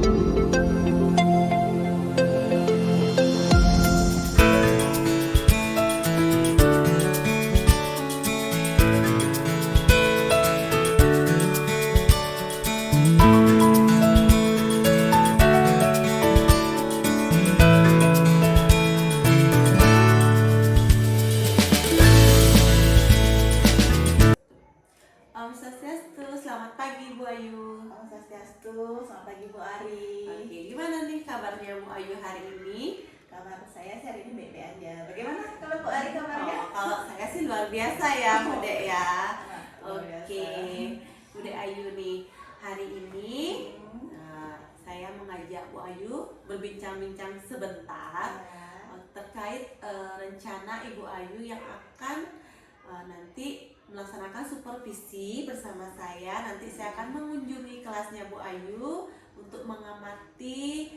Om Swastiastu, selamat pagi Bu Ayu. Om Swastiastu, selamat pagi Bu Ari. Oke, gimana nih kabarnya Bu Ayu hari ini? Kabar saya sih hari ini baik-baik aja. Bagaimana kalau Bu Ari kabarnya? Kalau saya sih luar biasa ya Bude ya. Luar Oke, Bude Ayu nih hari ini saya mengajak Bu Ayu berbincang-bincang sebentar terkait rencana Ibu Ayu yang akan nanti melaksanakan supervisi bersama saya. Nanti saya akan mengunjungi kelasnya Bu Ayu untuk mengamati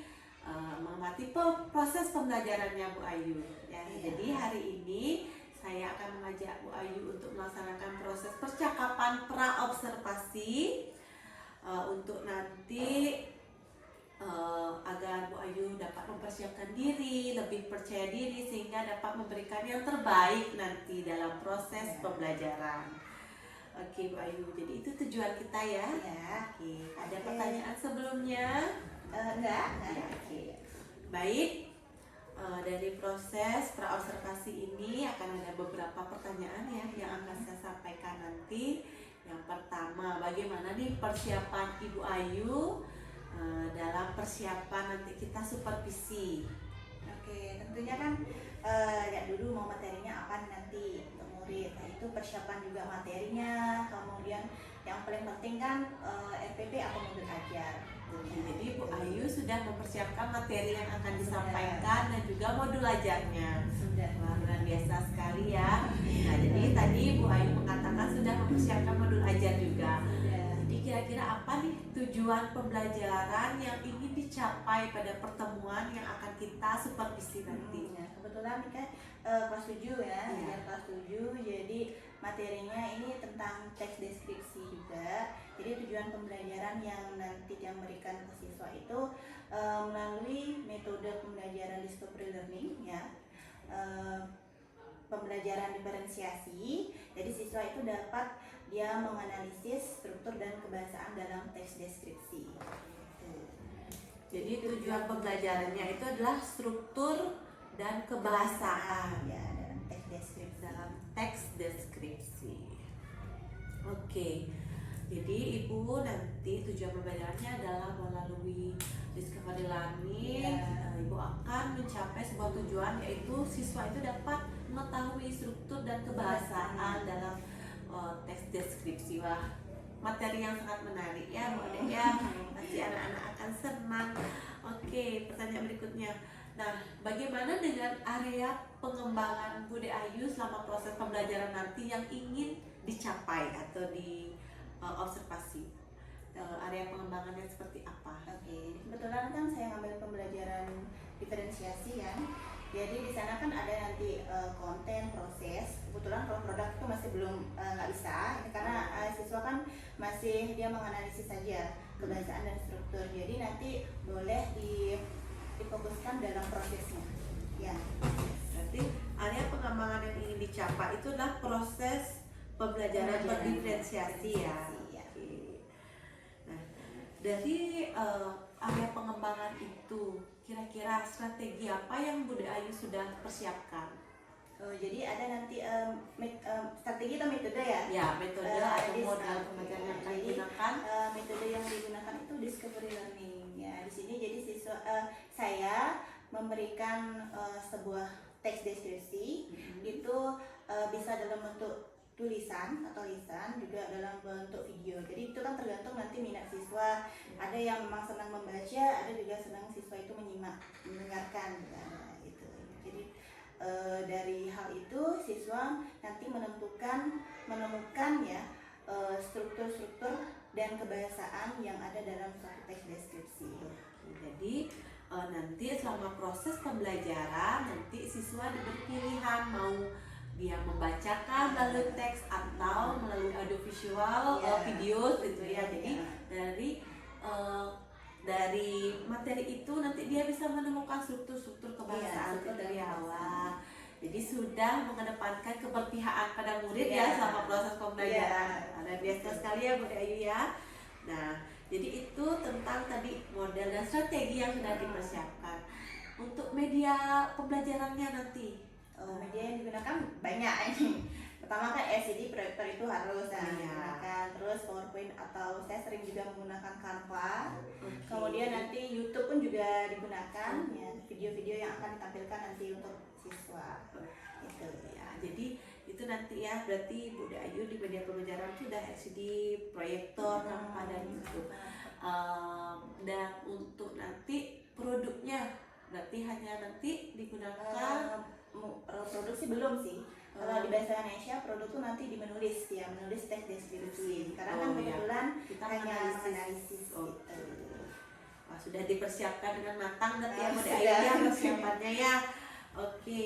proses pembelajarannya Bu Ayu ya. Jadi hari ini saya akan mengajak Bu Ayu untuk melaksanakan proses percakapan pra-observasi untuk nanti agar Bu Ayu dapat mempersiapkan diri, lebih percaya diri sehingga dapat memberikan yang terbaik nanti dalam proses pembelajaran. Oke Bu Ayu, jadi itu tujuan kita ya. Oke, ada pertanyaan sebelumnya? Enggak. Ya, oke. Baik, dari proses pra-observasi ini akan ada beberapa pertanyaan ya yang akan saya sampaikan nanti. Yang pertama, bagaimana nih persiapan Ibu Ayu dalam persiapan nanti kita supervisi? Oke, tentunya kan lihat dulu mau materinya apa nanti untuk murid. Nah, itu persiapan juga materinya. Kemudian yang paling penting kan RPP atau modul ajar. Jadi Bu Ayu sudah mempersiapkan materi yang akan disampaikan dan juga modul ajarnya. Sudah. Wah, luar biasa sekali ya. Nah, jadi tadi Bu Ayu mengatakan sudah mempersiapkan modul ajar juga. Jadi kira-kira apa nih tujuan pembelajaran yang ingin dicapai pada pertemuan yang akan kita supervisi nanti? Kebetulan kan kelas 7 ya, kelas 7. Jadi materinya ini tentang teks deskripsi juga. Jadi tujuan pembelajaran yang nanti yang memberikan ke siswa itu melalui metode pembelajaran discovery learning ya. Pembelajaran diferensiasi. Jadi siswa itu dapat dia menganalisis struktur dan kebahasaan dalam teks deskripsi. Jadi tujuan pembelajarannya itu adalah struktur dan kebahasaan ya dalam teks deskripsi. Oke. Jadi Ibu nanti tujuan pembelajarannya adalah melalui discovery learning. Ibu akan mencapai sebuah tujuan, yaitu siswa itu dapat mengetahui struktur dan kebahasaan dalam teks deskripsi. Wah, materi yang sangat menarik ya Bu Ade ya. Pasti anak-anak akan senang. Oke, pertanyaan berikutnya. Nah, bagaimana dengan area pengembangan Bude Ayu selama proses pembelajaran nanti yang ingin dicapai atau di observasi? Area pengembangannya seperti apa? Oke, kebetulan kan saya ngambil pembelajaran diferensiasi ya. Jadi di sana kan ada nanti konten, proses. Kebetulan kalau produk itu masih belum nggak bisa, ini karena siswa kan masih dia menganalisis saja kebahasaan dan struktur. Jadi nanti boleh difokuskan dalam prosesnya. Ya. Berarti area pengembangan yang ingin dicapai itu adalah proses pembelajaran berdiferensiasi ya. Nah, dari area pengembangan itu kira-kira strategi apa yang Bude Ayu sudah persiapkan? Jadi ada nanti strategi atau metode ya? Ya, metode atau modal pembelajaran yang akan digunakan. Metode yang digunakan itu discovery learning ya. Di sini jadi siswa saya memberikan sebuah teks deskripsi itu bisa dalam bentuk tulisan atau lisan, juga dalam bentuk video. Jadi itu kan tergantung nanti minat siswa. Ada yang memang senang membaca, ada juga senang siswa itu mendengarkan gitu. Jadi dari hal itu siswa nanti menemukan ya struktur-struktur dan kebahasaan yang ada dalam suatu teks deskripsi. Jadi nanti selama proses pembelajaran nanti siswa diberi pilihan mau dia membacakan melalui teks atau melalui audiovisual video gitu ya. Jadi dari materi itu nanti dia bisa menemukan struktur-struktur kebahasaan struktur dari dan awal. Jadi sudah mengedepankan keberpihakan pada murid ya Iya. selama proses pembelajaran. Iya. Ada biasa sekali ya Bunda Ayu ya. Nah, jadi itu tentang tadi model dan strategi yang sudah dipersiapkan. Untuk media pembelajarannya nanti. Media yang digunakan banyak ini. Pertama kan LCD proyektor itu harus digunakan, terus PowerPoint atau saya sering juga menggunakan Canva. Oke. Kemudian nanti YouTube pun juga digunakan, ya video-video yang akan ditampilkan nanti untuk siswa. Itu. Ya, jadi itu nanti ya berarti Bunda Ayu di media pembelajaran itu udah LCD, proyektor, Canva dan YouTube. Dan untuk nanti produknya berarti hanya nanti digunakan Produksi belum sih. Kalau di Bahasa Indonesia produk tuh nanti menulis teks deskripsi. Karena kan kebetulan kita hanya menganalisis. gitu. Wah, sudah dipersiapkan dengan matang nanti ya Bunda Sudah. Ayu ya persiapannya ya. Oke.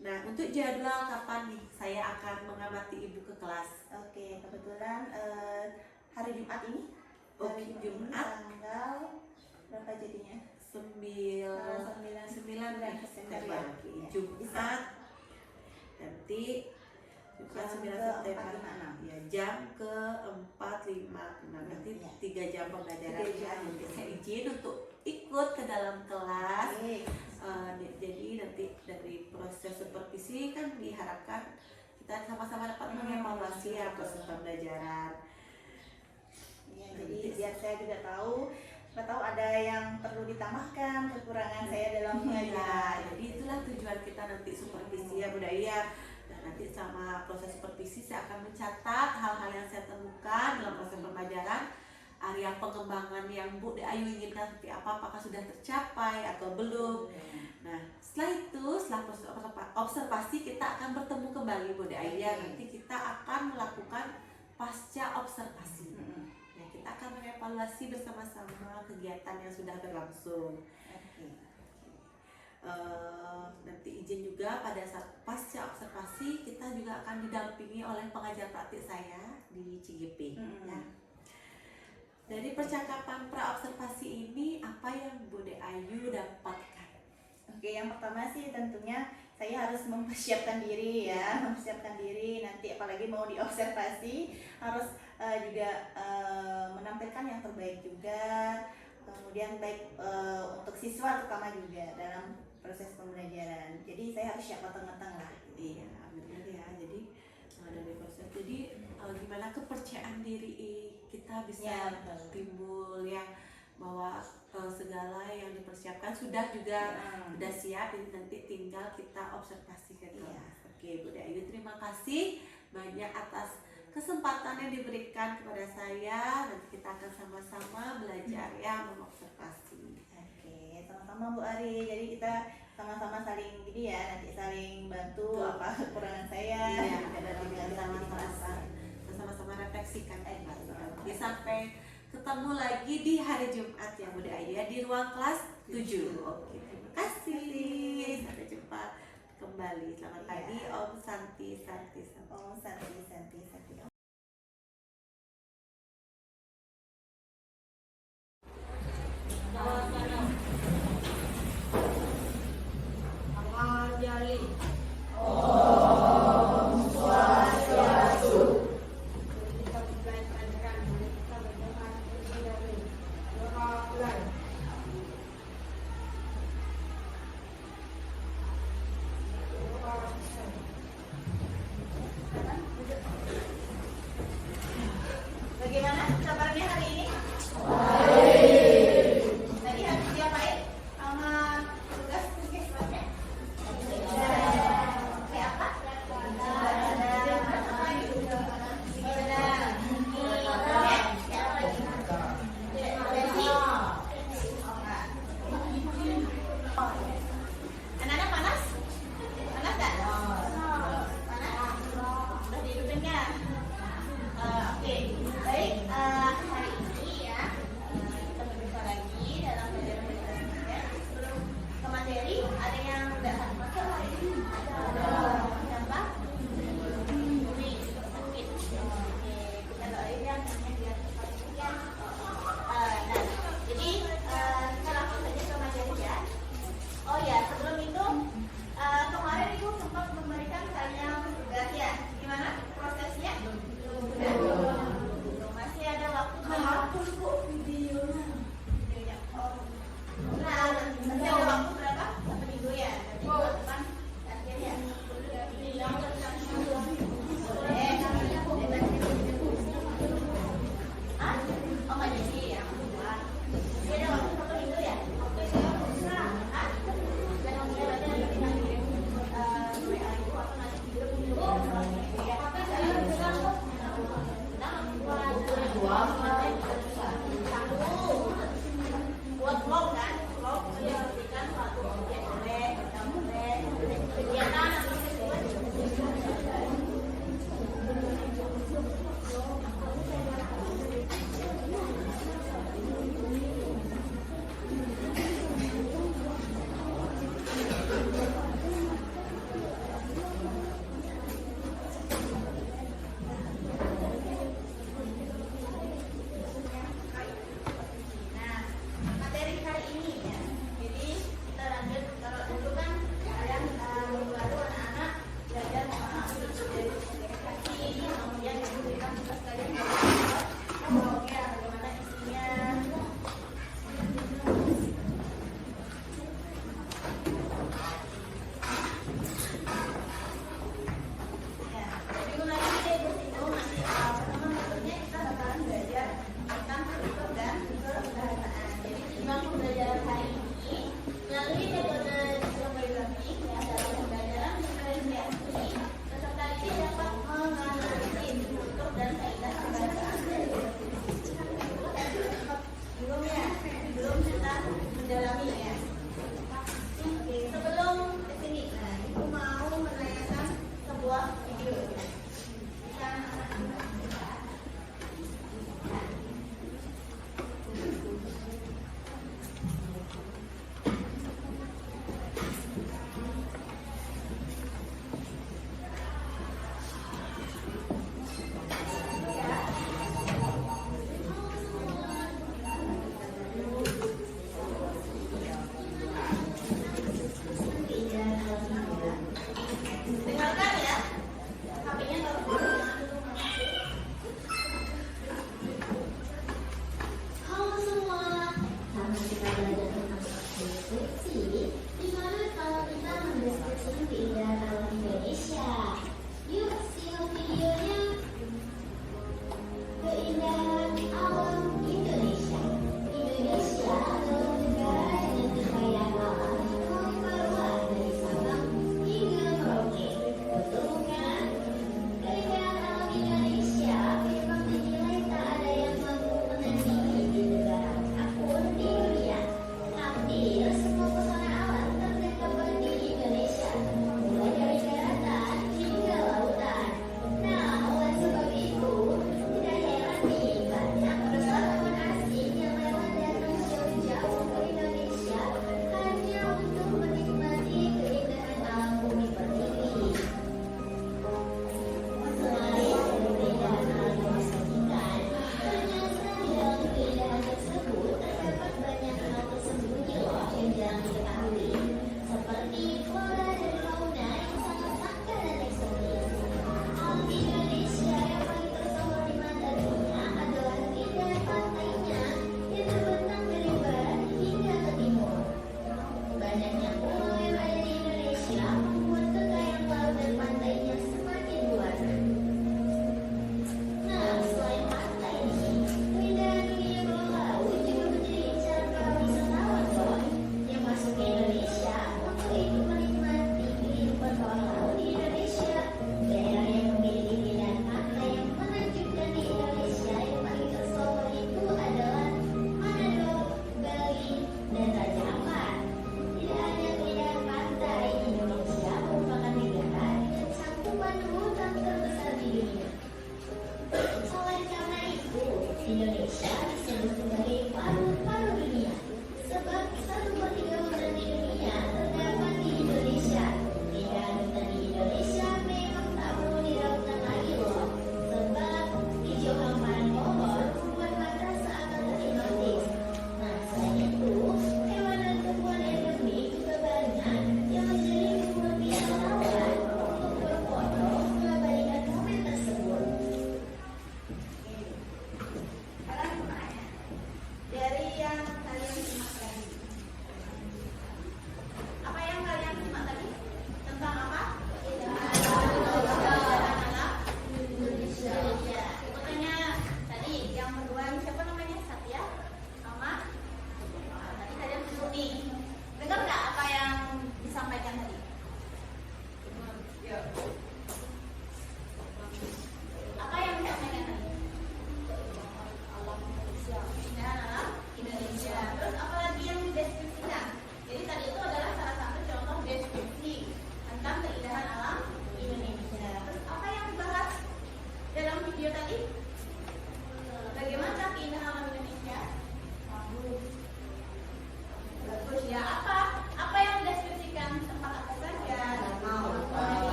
Nah, untuk jadwal kapan nih saya akan mengamati Ibu ke kelas? Oke, kebetulan hari Jumat ini. Oke, Jumat. Tanggal berapa jadinya? 9 September ya. Oke, Jumat nanti Jumat 9 September ya, jam ke 4.56 nanti Ya. 3 jam pembelajaran 3 ya. jam. Jadi saya izin untuk ikut ke dalam kelas. Oke. Jadi nanti dari proses supervisi kan diharapkan kita sama-sama dapat Hmm. mengevaluasi ya proses pembelajaran. Ya, jadi biar saya juga tahu ada yang perlu ditambahkan kekurangan saya dalam Ya, mengajar. jadi itulah tujuan kita nanti supervisi ya budaya. Dan nanti sama proses supervisi saya akan mencatat hal-hal yang saya temukan dalam proses pembelajaran, area pengembangan yang Bu Ayu inginkan seperti apa, apakah sudah tercapai atau belum. Nah, setelah itu, setelah proses observasi kita akan bertemu kembali Bu Ayu ya. Nanti kita akan melakukan pasca observasi. Nah, kita akan mengevaluasi bersama-sama kegiatan yang sudah berlangsung. Nanti izin juga pada saat pasca observasi kita juga akan didampingi oleh pengajar praktik saya di CGP. Ya. Dari percakapan pra-observasi ini apa yang Bude Ayu dapatkan? Oke, yang pertama sih tentunya saya harus mempersiapkan diri ya, mempersiapkan diri nanti apalagi mau diobservasi harus juga menampilkan yang terbaik juga, kemudian baik untuk siswa terutama juga dalam proses pembelajaran. Jadi saya harus siap matang-matang lah. Iya, benar ya. Jadi dari proses, jadi gimana kepercayaan diri kita bisa Ya, timbul ya, bahwa segala yang dipersiapkan sudah juga sudah siap, jadi nanti tinggal kita observasi ke kelas. Oke, Bude Ayu terima kasih banyak atas kesempatan yang diberikan kepada saya. Nanti kita akan sama-sama belajar ya mengobservasi. Oke, sama-sama Bu Ari. Jadi kita sama-sama saling gini ya, nanti saling bantu apa kekurangan saya. Iya, dan sama-sama refleksikan. Oke, sampai ketemu lagi di hari Jumat ya Bude Ayu ya, di ruang kelas 7. Oke, terima kasih. Sampai jumpa kembali. Selamat pagi. Om Santi. Oh, santi.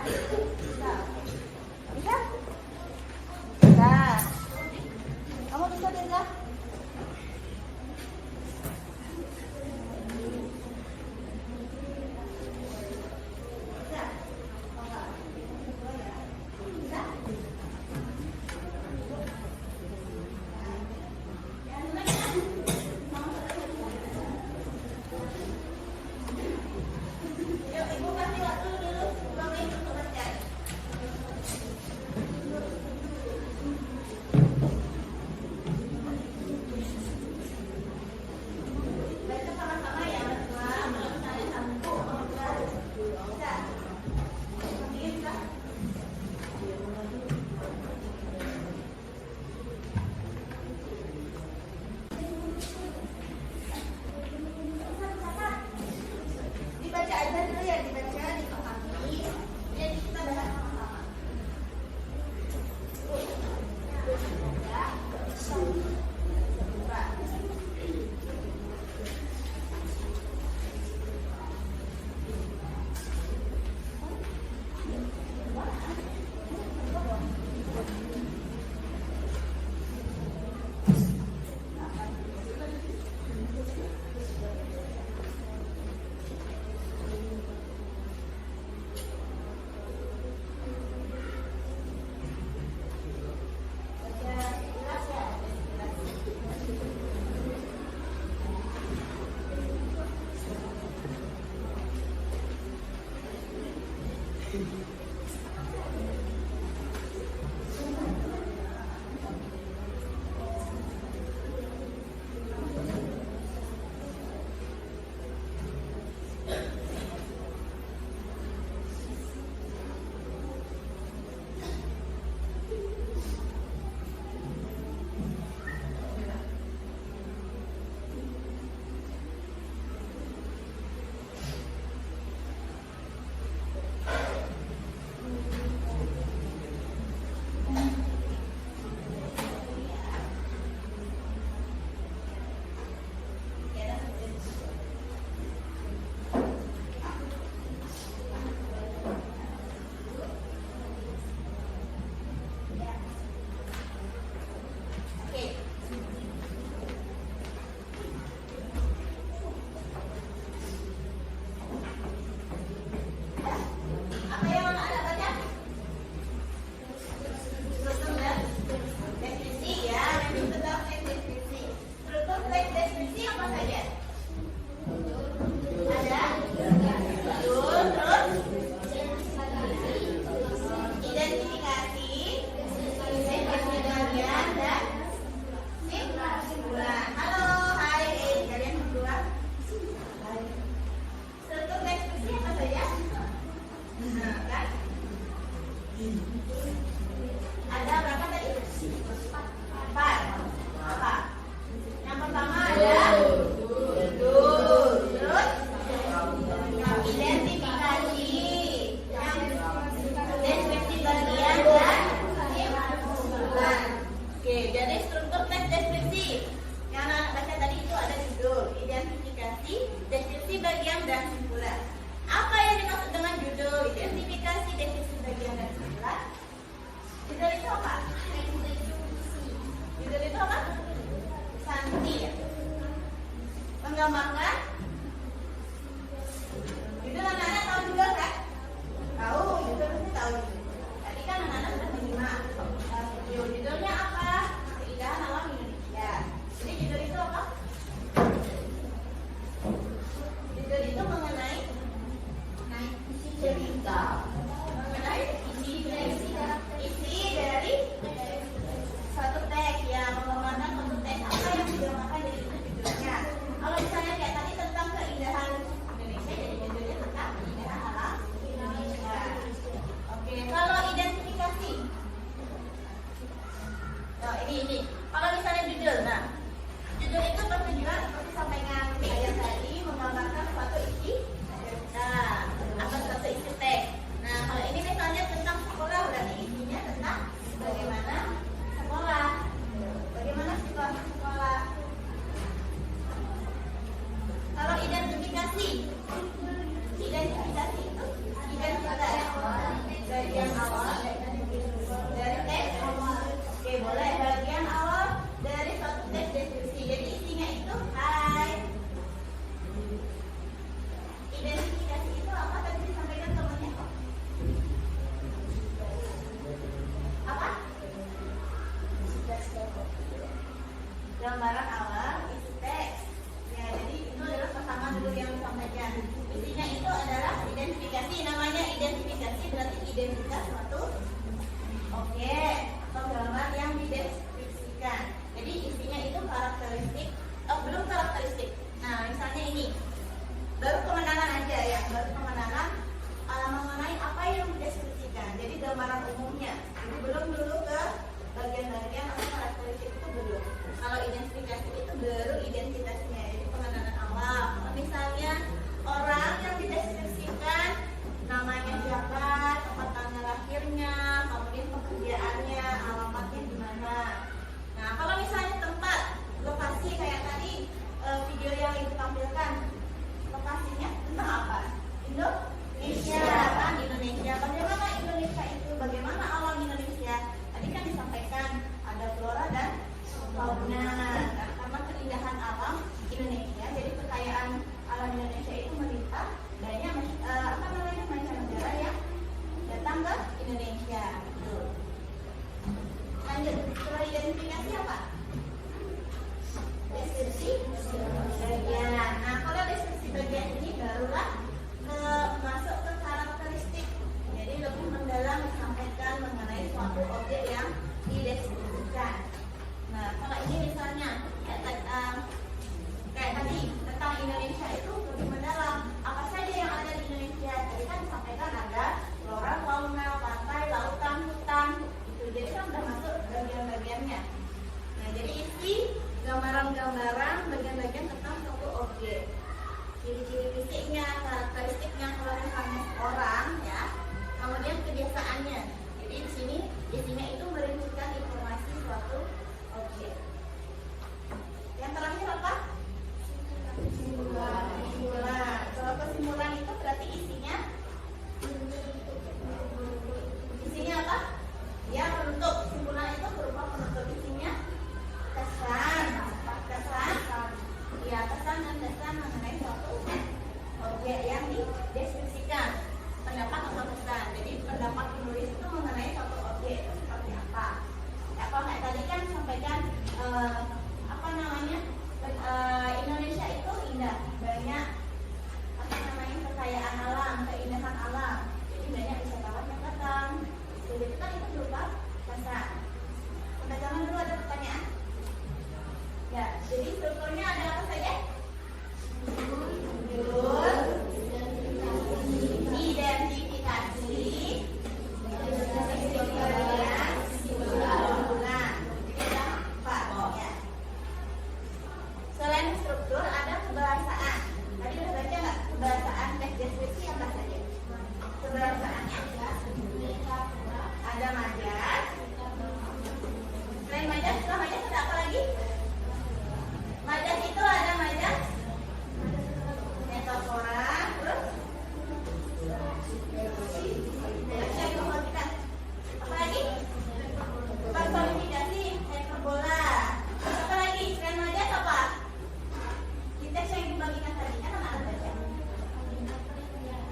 Bisa? Bisa? Bisa. Kamu bisa, Tirza? Dibaca aja dulu ya, dibaca, dipahami. Jadi kita bahas sama-sama. Apa yang anak-anak baca? Struktur dan deskripsi ya, yang tentang teks deskripsi. Struktur teks deskripsi apa saja? Ada judul, terus identifikasi, deskripsi bagian dan kesimpulan. Halo, hai, kalian berdua. Struktur deskripsi apa saja? Nah, kan? Ada berapa tadi? 4. Apa? Yang pertama ada judul, terus identifikasi, yang deskripsi bagian dan kesimpulan. Oke, jadi struktur teks deskripsi yang anak baca tadi itu ada judul, identifikasi, deskripsi bagian dan kesimpulan. Apa yang dimaksud dengan judul, identifikasi, deskripsi bagian dan kesimpulan? Judul itu apa? Judul itu apa? Santi ya? Menggambarkan? Judul anak-anak tahu juga kan? Tahu, judul pasti tahu. Tadi kan anak-anak sudah menyimak video. Judulnya apa? Keindahan alam Indonesia. Jadi judul itu apa? Judul itu mengenai cerita, mengenai isi dari satu teks ya, menggambarkan satu teks apa yang digambarkan dari judulnya. Kalau misalnya kayak tadi tentang keindahan Indonesia, jadi judulnya tentang keindahan alam Indonesia. Oke, kalau identifikasi, oh, ini. Kalau misalnya judul, nah judul itu bertujuan seperti sampaikan saya tadi menggambarkan suatu isi cerita atau suatu isi teks. Nah, ke Indonesia. Tuh. Lanjut, setelah identifikasi apa? Deskripsi bagian. Nah, kalau deskripsi bagian ini barulah masuk ke karakteristik. Jadi lebih mendalam disampaikan mengenai suatu objek yang dideskripsikan. Nah, kalau ini misalnya kayak tadi tentang Indonesia itu lebih mendalam. Apa saja yang ada di Indonesia? Tadi kan disampaikan ada flora, fauna, pantai, lautan, hutan. Itu jadi kan sudah masuk bagian-bagiannya. Nah, jadi isi gambaran-gambaran bagian-bagian tentang suatu objek. Ciri-ciri fisiknya, karakteristiknya, kalau misalnya orang ya, kemudian kebiasaannya. Jadi di sini isinya itu merincikan informasi suatu objek. Yang terakhir apa? Kesimpulan. Kalau kesimpulan itu berarti isinya apa? Ya, penutup. Kesimpulan itu berupa penutup. Isinya kesan. Ya, kesan dan kesan mengenai suatu objek yang dideskripsikan. Pendapat atau kesan. Jadi pendapat penulis itu mengenai suatu objek itu seperti apa? Ya, kalau kayak tadi kan sampaikan Indonesia itu indah, banyak kekayaan alam, keindahan alam. Jadi banyak wisatawan yang datang. Jadi kan itu berupa kesan. Sampai zaman dulu ada pertanyaan? Ya, jadi strukturnya ada apa saja? Identifikasi, kesimpulan. Jadi ada 4 ya. Selain struktur ada kebahasaan. Tadi udah baca nggak kebahasaan teks deskripsi apa saja? Kebahasaannya ada majas. Selain majas, setelah majas ada apa lagi? Majas itu ada majas metafora, terus apa lagi? Personifikasi, hiperbola. Apa lagi? Selain majas apa? Di teks yang dibagikan tadi kan ada baca.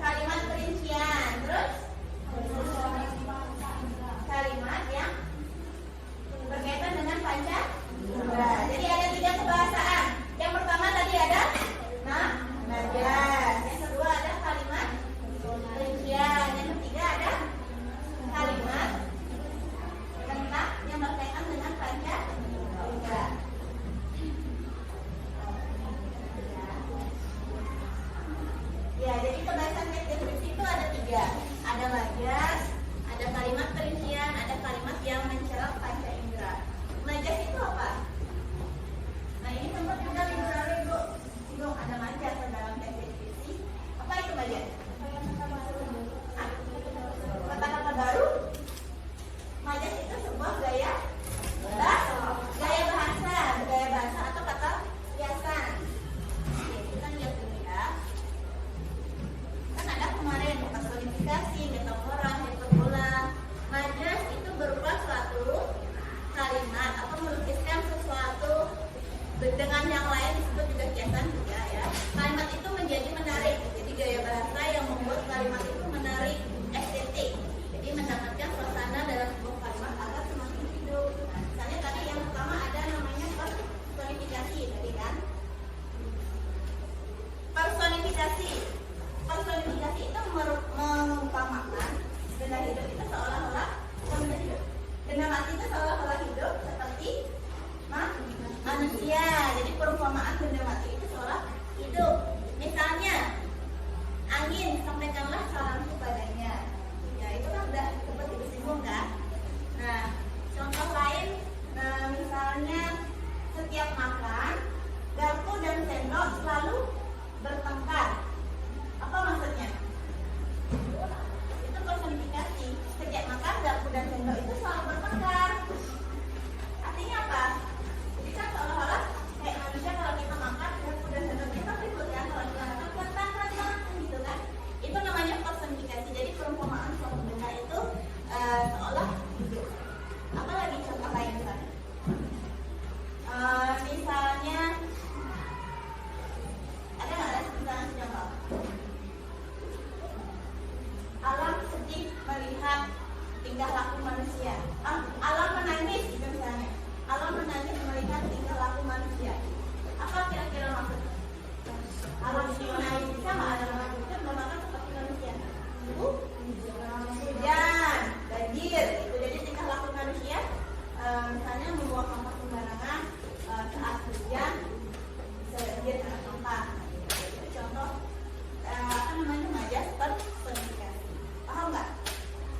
Kalimat perincian, terus kalimat yang berkaitan dengan panca. Jadi ada 3 kebahasaan. Yang pertama tadi ada majas. Yang kedua ada kalimat perincian. Yang ketiga ada kalimat tentang yang berkaitan dengan panca. Ya, jadi kebahasan teks deskripsi itu ada 3. Ada majas, ada kalimat perincian, ada kalimat yang mencerap panca indera. Majas itu apa? Nah, ini sempat juga Ibu ada majas dalam teks deskripsi. Apa itu majas? Kata-kata baru. Majas itu sebuah gaya bahasa atau kata hiasan. Kita lihat dulu ya. Kan ada kemarin personifikasi, metafora, hiperbola. Majas itu berupa suatu kalimat atau melukiskan sesuatu dengan yang lain disebut juga kiasan juga ya. Kalimat itu menjadi menarik. Jadi gaya bahasa yang membuat kalimat itu menarik, estetik. Jadi mendapatkan suasana dalam sebuah kalimat agar semakin hidup. Nah, misalnya tadi yang pertama ada namanya personifikasi tadi kan. Personifikasi itu mengumpamakan benda hidup itu seolah-olah benda mati itu seolah-olah hidup seperti manusia. Jadi perumpamaan benda mati itu seolah hidup. Misalnya angin, sampaikanlah salamku padanya. Ya, itu kan udah seperti disinggung kan. Nah, contoh lain, misalnya setiap makan garpu dan sendok selalu bertengkar. Apa maksudnya? Itu personifikasi. Setiap makan garpu dan sendok itu selalu bertengkar. Artinya apa? Jadi kan seolah-olah kayak manusia kalau kita makan garpu dan sendok kita ribut kan, kalau kita makan bertengkar gitu kan. Itu namanya personifikasi. Jadi perumpamaan suatu benda itu seolah hidup. Apa lagi contoh lain misalnya? Misalnya ada nggak misalnya contoh? Alam sedih melihat tingkah laku manusia. Alam menangis gitu misalnya. Alam menangis melihat tingkah laku manusia. Apa kira-kira maksudnya? Alam itu menangis bisa nggak ada manusia memakan seperti manusia? Hujan, banjir, itu jadi tingkah laku manusia. Misalnya membuang sampah sembarangan saat hujan bisa banjir karena sampah. Itu contoh apa namanya majas personifikasi. Paham nggak?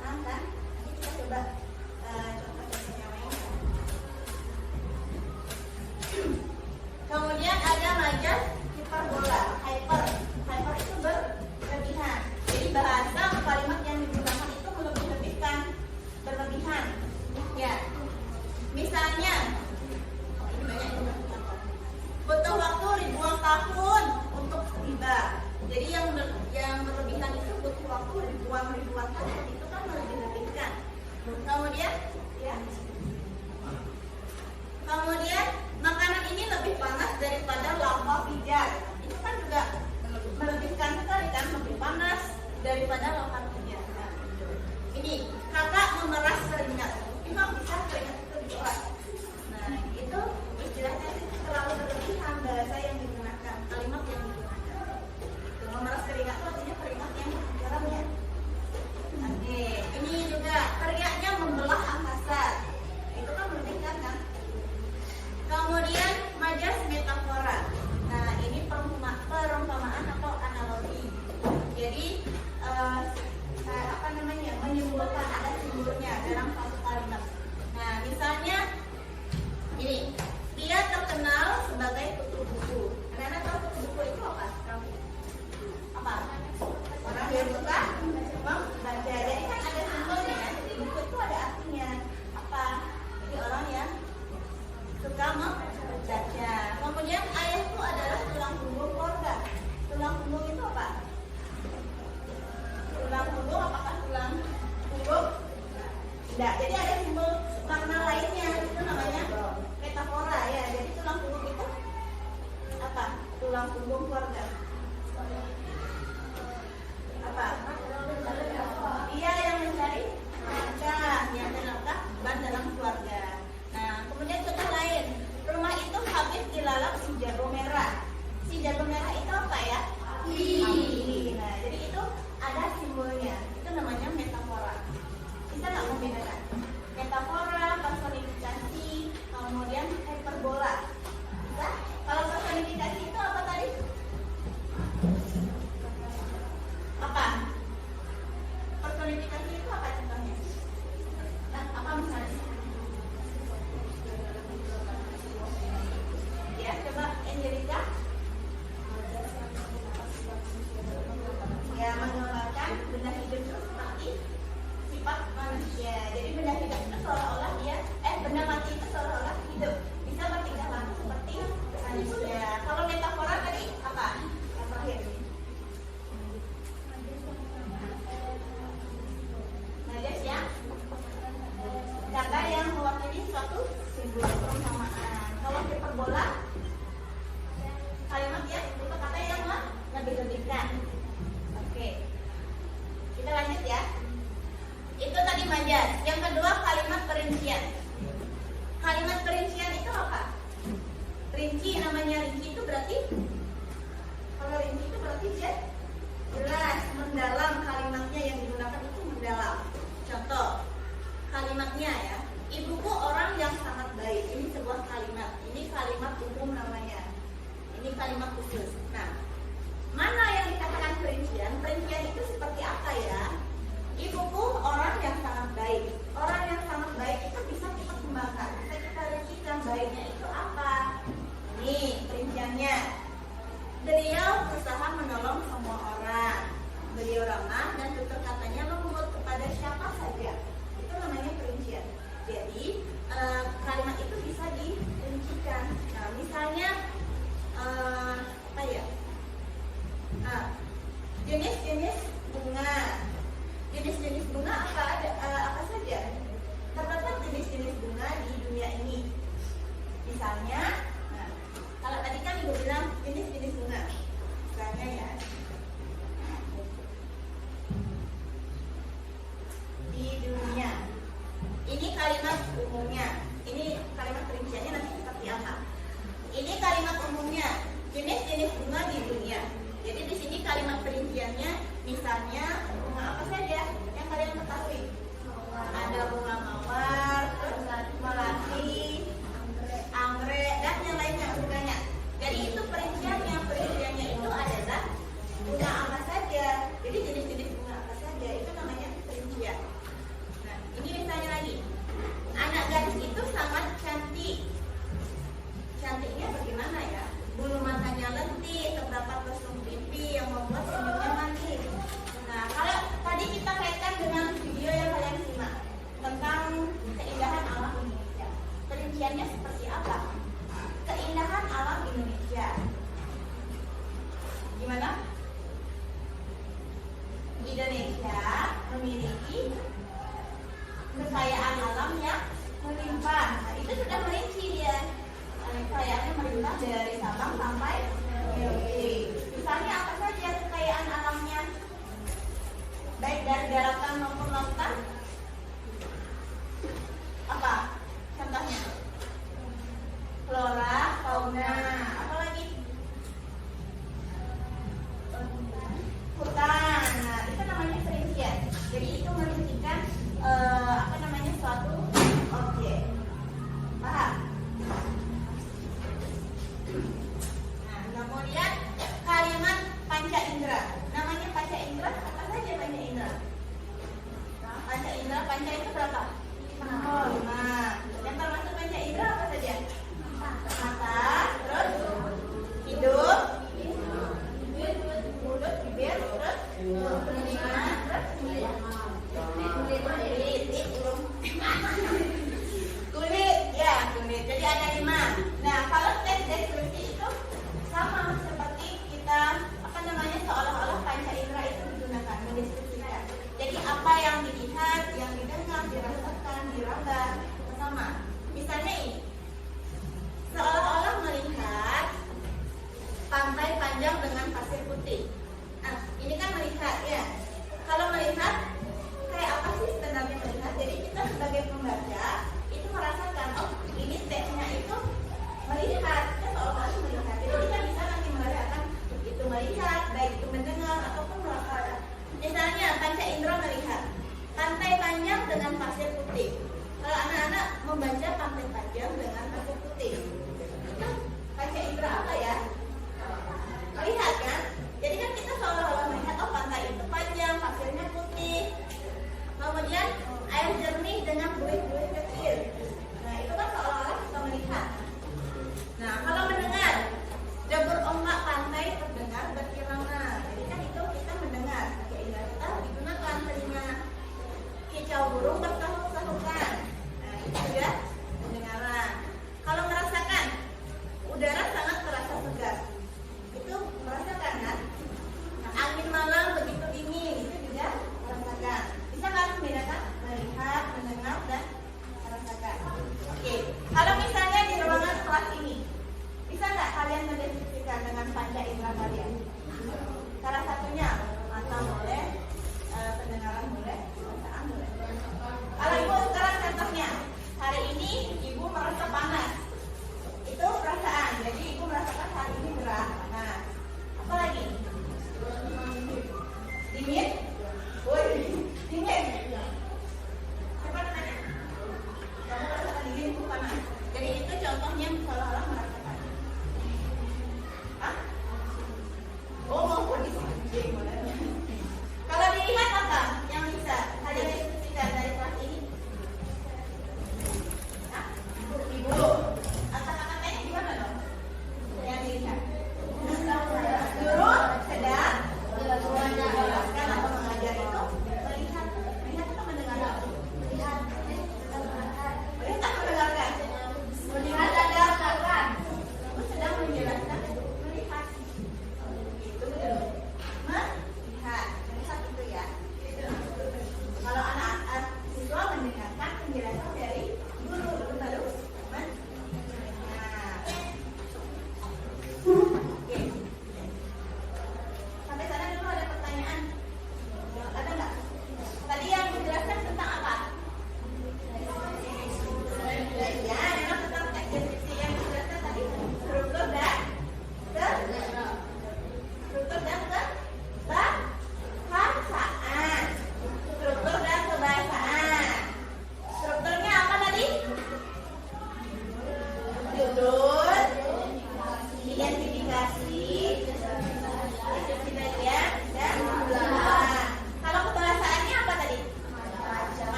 Paham kan? Nanti kita coba contoh-contoh yang lain. Kemudian ada majas hiperbola, hyper itu berlebihan. Jadi bahasa kalimat yang digunakan itu melebih-lebihkan, berlebihan. Ya, misalnya, ini banyak butuh waktu ribuan tahun untuk tiba. Jadi yang berlebihan itu butuh waktu ribuan tahun, itu kan melebih-lebihkan. Kemudian makanan ini lebih panas daripada lava pijar. Itu kan juga melebihkan sekali kan, lebih panas daripada lava pijar. Nah, ini kakak memeras keringat. Memang bisa keringat itu diperas. Nah, itu istilahnya terlalu berlebihan bahasa yang digunakan, kalimat yang digunakan. Itu memeras keringat itu artinya keringat yang garam ya. Oke, ini juga teriaknya membelah angkasa. Itu kan melebihkan kan. Kemudian majas metafora. Nah, ini perumpamaan atau analogi. Jadi apa namanya? Menyimbolkan, ada simbolnya dalam satu kalimat. Nah, misalnya ini, dia terkenal sebagai kutu buku. Anak-anak tahu kutu buku itu apa? Apa? Orang yang suka membaca. Jadi kan ada simbolnya. Buku itu ada artinya apa? Jadi orang yang suka membaca. Kemudian ayahku adalah tulang punggung keluarga. Tulang punggung itu apa? Tulang punggung, apakah tulang punggung? Tidak. Jadi ada simbol makna lainnya. Itu namanya metafora ya. Jadi tulang punggung itu apa? Tulang punggung keluarga. Apa? Iya, yang mencari nafkah, yang nafkah bukan dalam keluarga. Nah, kemudian contoh lain, rumah itu habis dilalap si jago merah. Si jago merah itu apa ya? Api. Nah, jadi itu ada simbolnya. Itu namanya metafora. Bisa nggak membedakan? Metafora, personifikasi, kemudian hyperbola. Bisa? Kalau personifikasi itu apa tadi? Apa? Personifikasi itu apa contohnya? Nah, apa misalnya? Ya, coba Angelica. Ya, menggambarkan benda hidup itu seperti sifat manusia. Jadi benda hidup itu seolah-olah benda mati itu seolah-olah hidup. Bisa bertingkah laku seperti manusia. Kalau metafora tadi apa? Yang terakhir. Majas ya. Kata yang mewakili suatu simbol perumpamaan. Kalau hiperbola, kalimat ya itu kata yang lebih-lebihkan. Oke, kita lanjut ya. Itu tadi majas. Yang kedua kalimat perincian. Kalimat perincian itu apa? Rinci, namanya rinci itu berarti, kalau rinci itu berarti jelas, mendalam. Kalimatnya yang digunakan itu mendalam. Contoh kalimatnya ya, ibuku orang yang sangat baik. Ini sebuah kalimat. Ini kalimat umum namanya. Ini kalimat khusus. Nah, mana yang dikatakan perincian? Perincian itu seperti apa ya? Ibuku orang yang sangat baik. Orang yang sangat baik itu bisa kita kembangkan, bisa kita rincikan baiknya itu apa. Ini perinciannya. Beliau berusaha menolong semua orang. Beliau ramah dan tutur katanya lembut kepada siapa saja. Itu namanya perincian. Jadi kalimat itu bisa dirincikan. Nah, misalnya apa ya? Jenis-jenis bunga. itu sudah merinci dia. Kekayaannya melimpah dari Sabang sampai Merauke. Misalnya apa saja kekayaan alamnya, baik dari daratan maupun lautan? Apa contohnya? Flora, fauna, apa lagi? Hutan. Nah, itu namanya perincian. Jadi itu merincikan apa namanya suatu objek. Paham? Nah, kemudian kalimat panca indera. Namanya panca indera, apa saja panca indera? Nah, panca indera, panca itu berapa? 5. Yang termasuk panca indera apa saja? Mata, terus hidup, mulut, bibir, terus telinga, terus kulit, ya kulit. Jadi ada 5. Nah, kalau tes deskripsi itu sama seperti kita apa namanya seolah-olah panca indera itu digunakan mendeskripsikan. Jadi apa yang dilihat, yang didengar, dirasakan, diraba sama. Misalnya ini, seolah-olah melihat pantai panjang dengan pasir putih. Nah, ini kan melihat ya. Kalau melihat kayak apa sih sebenarnya melihat? Jadi kita sebagai pembaca itu merasakan, oh ini teksnya itu melihat, kita seolah-olah melihat. Jadi kita bisa nanti merasakan itu melihat, baik itu mendengar ataupun merasakan. Misalnya panca indera melihat pantai panjang dengan pasir putih. Kalau anak-anak membaca pantai panjang dengan pasir putih, itu panca indera apa ya? Melihat kan? Jadi kan kita seolah-olah melihat, oh pantai itu panjang, pasirnya putih. Kemudian air jernih dengan buih-buih kecil. Nah itu kan seolah-olah kita melihat. Nah kalau mendengar, debur ombak pantai terdengar berkelana. Jadi kan itu kita mendengar. Panca indera kita digunakan telinga. Kicau burung bertahuk-tahukan. Nah itu juga pendengaran. Kalau merasakan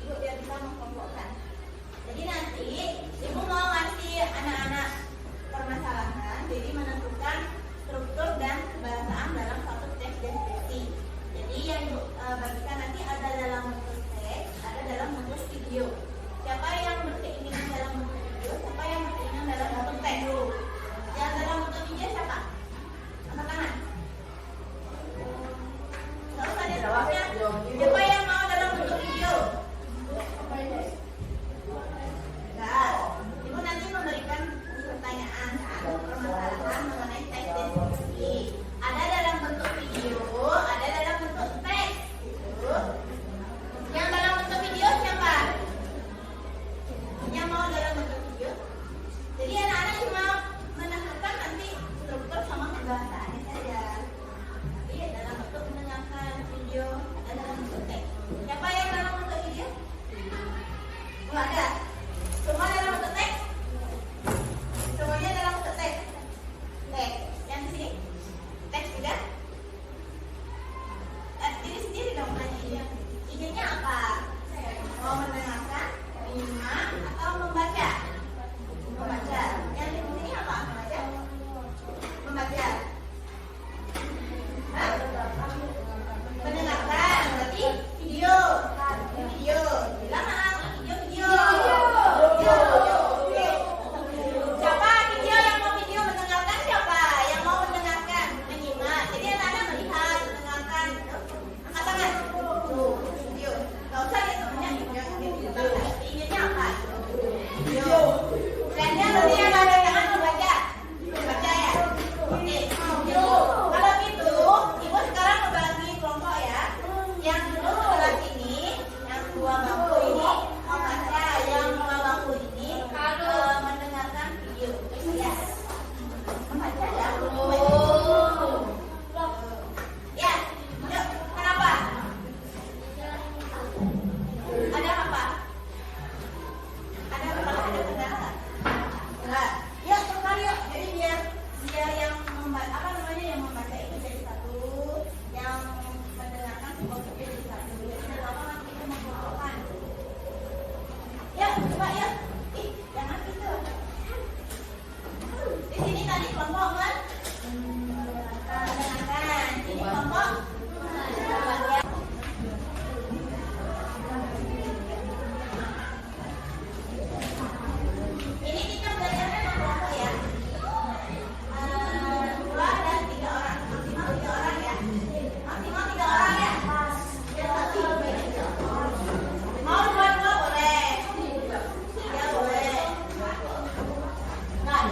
Ibu biar bisa mengkelompokkan. Jadi nanti Ibu mau ngasih anak-anak permasalahan, jadi menentukan struktur dan kebahasaan dalam satu teks deskripsi. Jadi yang Ibu bagikan nanti ada dalam bentuk teks, ada dalam bentuk video. Siapa yang berkeinginan dalam bentuk video, siapa yang berkeinginan dalam bentuk teks? Yang dalam bentuk video siapa? Angkat tangan. Nggak usah dijawabnya. Siapa yang mau dalam bentuk video? Nah, Ibu nanti memberikan pertanyaan atau permasalahan mengenai teks deskripsi. Ada dalam bentuk video, ada dalam bentuk teks. Yang dalam bentuk video siapa? Yang mau dalam bentuk video? Jadi anak-anak cuma mendengarkan nanti struktur sama kebahasaannya saja. Tapi dalam bentuk mendengarkan video, ada dalam bentuk teks. Siapa yang dalam bentuk video? Nggak ada. Semua dalam bentuk teks? Semuanya dalam bentuk teks? Teks. Yang di sini? Teks juga? Diri sendiri dong tanya. Izinnya apa? Mau mendengarkan, menyimak, atau membaca? Membaca. Yang di sini apa? Membaca? Membaca. Hah? Mendengarkan, berarti video. Video. Bilang video, video. Siapa video yang mau video mendengarkan siapa? Yang mau mendengarkan, menyimak. Jadi anak-anak melihat, mendengarkan. Angkat tangan. Video. Gak usah ya semuanya. Inginnya apa? Video. Kalian nanti yang ada tangan membaca. Membaca ya? Oke. Video. Kalau gitu, Ibu sekarang membagi kelompok ya. Yang duduk sebelah sini, yang dua bangku ini membaca, yang dua bangku ini mendengarkan video. Ya. Membaca ya. Ya. Yuk, kenapa? Ada apa? Ada apa? Ada kendala? Enggak. Yuk, kembali yuk. Jadi biar yang membaca yang membaca itu jadi satu, yang mendengarkan kelompoknya jadi satu. Jadi apa nanti kita mengelompokkan? Yuk, coba yuk. Ih, jangan gitu. Di sini tadi kelompok mendengarkan. Ini kelompok membaca. Ini kita belajarnya kelompok ya. 2 dan 3 orang, maksimal 3 orang ya. Maksimal 3 orang ya. Biar satu mau 2-2 boleh. 3 boleh. Enggak.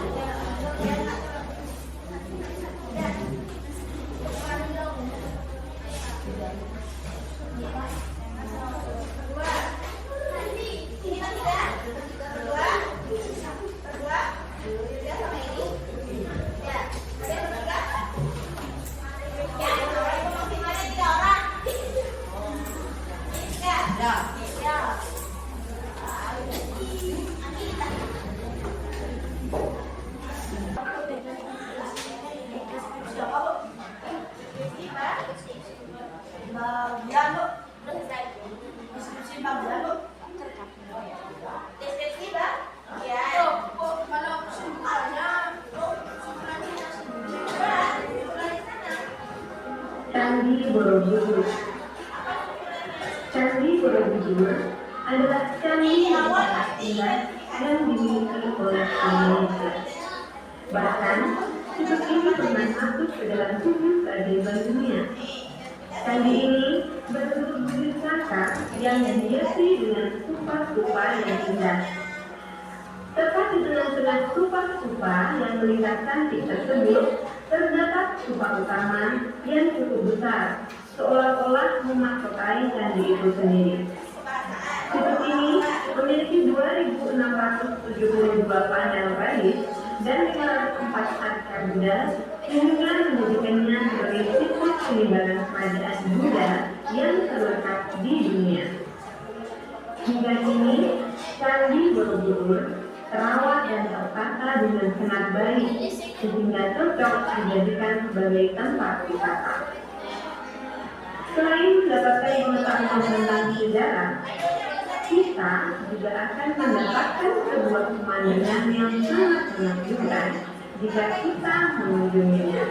Ya enggak. Deskripsi, Mbak? Ya. Candi Borobudur. Candi Borobudur adalah candi yang tertinggal dan dimiliki oleh Indonesia. Bahkan, situs ini pernah masuk ke dalam 7 peradaban dunia. Candi ini berbentuk bibir kakak yang dihiasi dengan stupa-stupa yang indah. Tepat di tengah-tengah stupa-stupa yang melihat cantik tersebut, terdapat stupa utama yang cukup besar, seolah-olah memahkotai candi itu sendiri. Situs ini memiliki 2.672 panel baris dan 504 arca Buddha, sehingga menjadikannya sebagai situs peninggalan kerajaan Buddha yang terlengkap di dunia. Hingga kini, Candi Borobudur terawat dan tertata dengan sangat baik, sehingga cocok dijadikan sebagai tempat wisata. Selain mendapatkan pengetahuan tentang sejarah, kita juga akan mendapatkan sebuah pemandangan yang sangat menakjubkan jika kita mengunjunginya.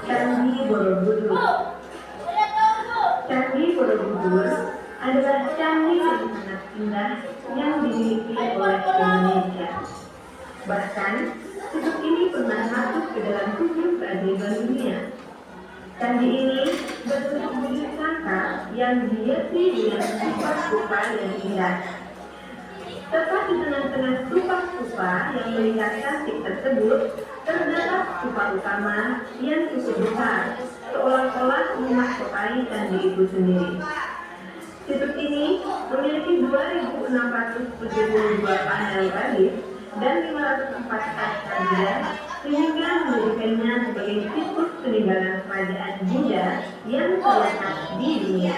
Candi Borobudur. Candi Borobudur adalah candi yang sangat indah yang dimiliki oleh Indonesia. Bahkan, situs ini pernah masuk ke dalam 7 keajaiban dunia. Candi ini berbentuk bujur sangka yang dihiasi dengan stupa-stupa yang indah. Tepat di tengah-tengah stupa-stupa yang melihat cantik tersebut, terdapat stupa utama yang cukup besar, seolah-olah memahkotai candi itu sendiri. Situs ini memiliki 2.672 panel relief dan 504 kaca, sehingga menjadikannya sebagai situs peninggalan kerajaan Buddha yang terletak di dunia.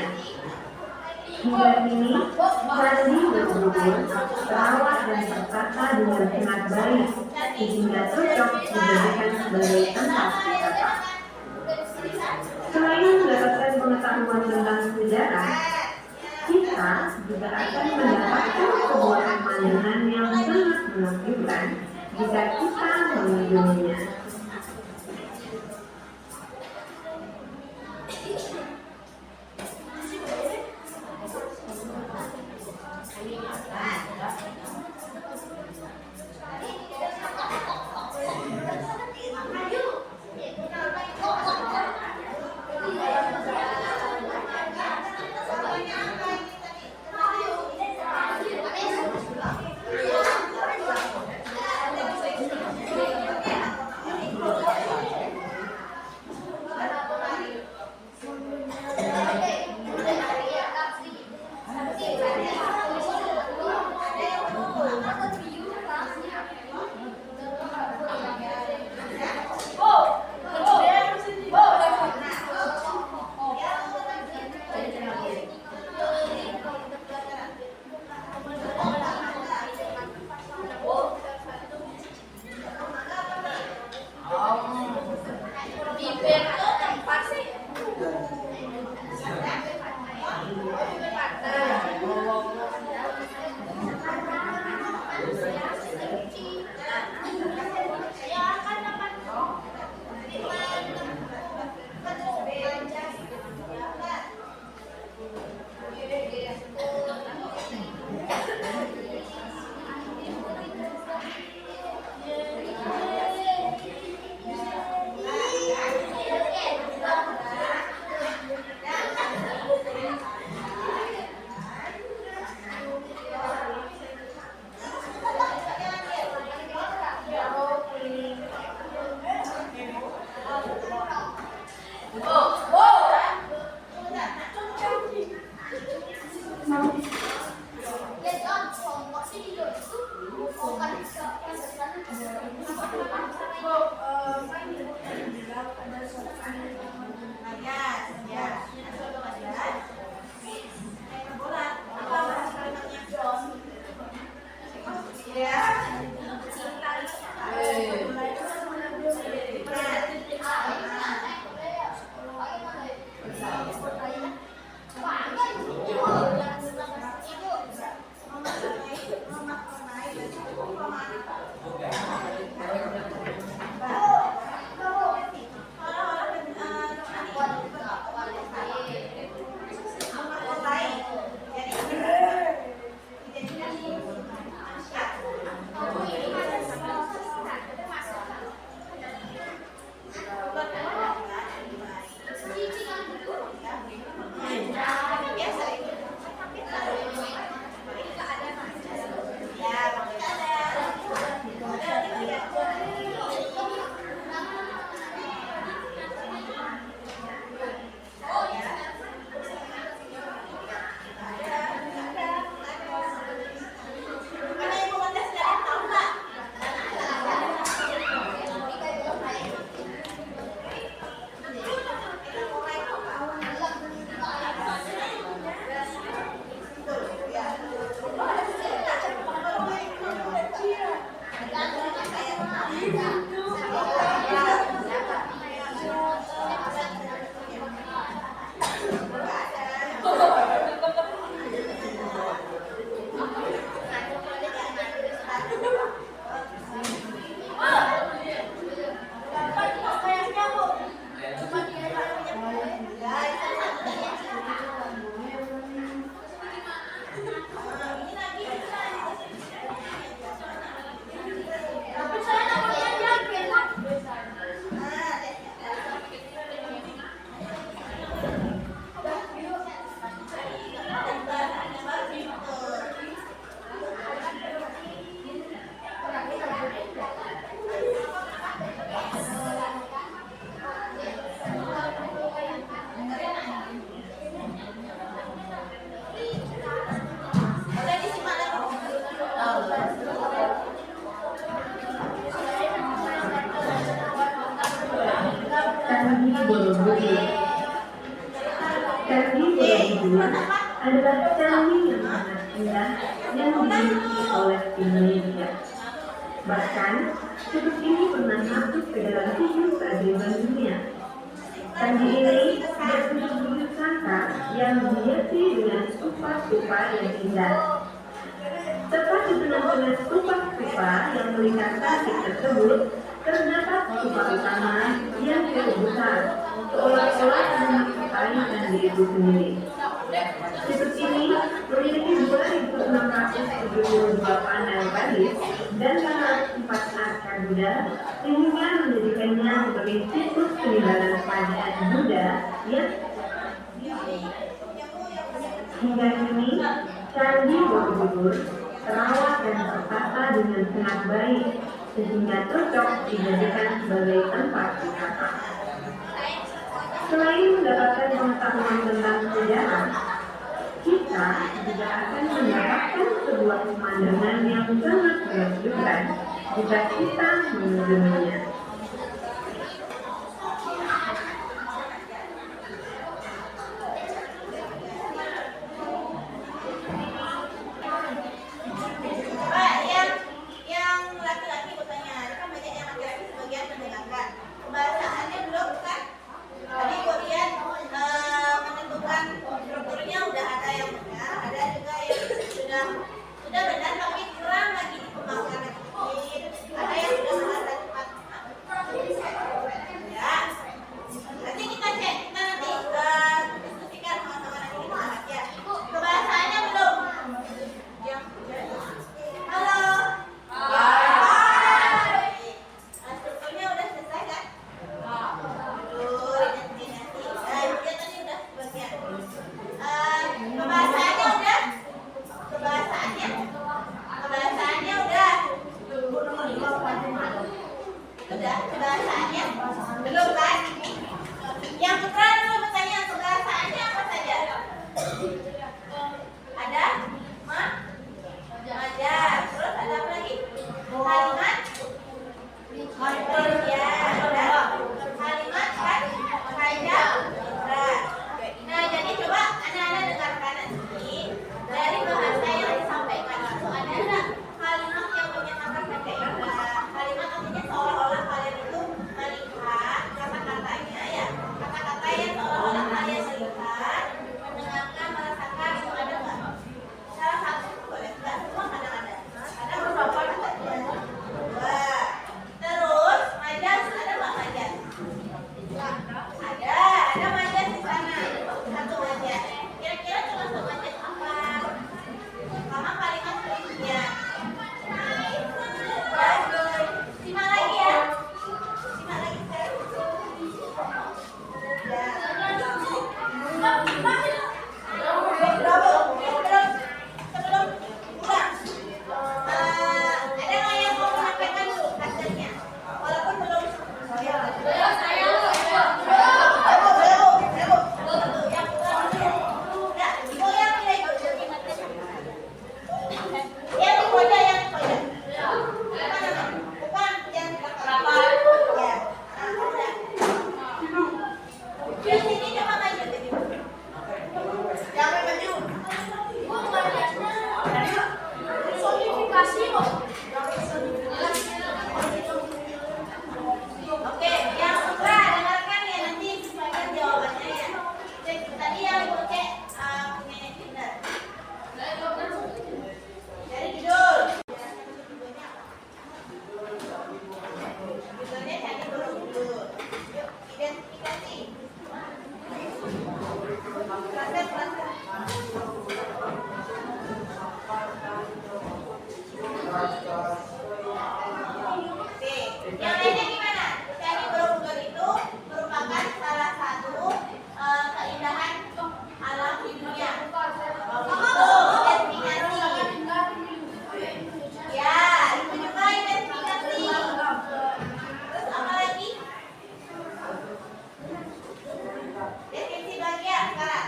Hingga kini, Candi Borobudur terawat dan tertata dengan sangat baik, sehingga cocok dijadikan sebagai tempat wisata. pengetahuan tentang sejarah, kita juga akan mendapatkan sebuah pemandangan yang sangat menakjubkan jika kita mengunjunginya. adalah candi yang sangat indah yang dimiliki oleh Indonesia. Bahkan, situs ini pernah masuk ke dalam 7 keajaiban dunia. Candi ini berbentuk Saka yang dihiasi dengan stupa-stupa yang indah. Tepat di tengah-tengah stupa-stupa yang melingkar tasik tersebut, terdapat stupa utama yang cukup besar, seolah-olah menyerupai diri itu sendiri. Situs ini memiliki 2.672 panel baris dan 404 arca Buddha, sehingga menjadikannya sebagai situs peninggalan kerajaan Buddha yang hingga kini Candi Borobudur terawat dan tertata dengan sangat baik, sehingga cocok dijadikan sebagai tempat wisata. Selain mendapatkan pengetahuan tentang sejarah, kita juga akan mendapatkan sebuah pemandangan yang sangat menakjubkan jika kita mengunjunginya. Yang laki-laki bertanya, kan banyak yang laki-laki sebagian mendengarkan. Pembahasannya belum kan? Tadi kemudian menentukan strukturnya udah ada yang benar, ada juga yang sudah benar tapi kurang lagi dikembangkan lagi. Ada yang sudah merasa cepat. Ya. Nanti kita cek, kita nanti diskusikan sama-sama nanti kita bahas ya. Pembahasannya belum? Halo. Strukturnya udah selesai kan? Kebahasaannya belum kan? Yang putra dulu bertanya kebahasaannya apa saja? Ada? Ada. Terus ada apa lagi? Kalimat? Ya, ada. Kalimat kan? Kaidah? Nah, jadi coba anak-anak dengarkan nanti dari bahasa yang disampaikan itu ada nggak kalimat yang menyatakan kaidah? Kalimat artinya seolah-olah kalian itu melihat kata-katanya ya, kata-kata yang seolah-olah kalian melihat, mendengarkan, merasakan itu ada nggak? Salah satu boleh, nggak semua kadang-kadang. Ada beberapa katanya. Dua. Terus majas ada nggak majas? Ada majas di sana. Satu majas. Kira-kira termasuk majas apa? Sama kalimat berikutnya. Simak lagi ya. Simak lagi sekarang. Sebelum pulang, ada nggak yang mau menyampaikan dulu hasilnya? Walaupun belum. Oke, yang putra dengarkan ya nanti sebagian jawabannya ya. Tadi yang ibu cek punya yang benar. Dari judul. Judulnya Candi Borobudur. Yuk, identifikasi. Klaster. Oke, yang lainnya gimana? Candi Borobudur itu merupakan salah satu keindahan alam di dunia. Identifikasi. Ya, itu juga identifikasi. Terus apa lagi? Definisi bagian sekarang.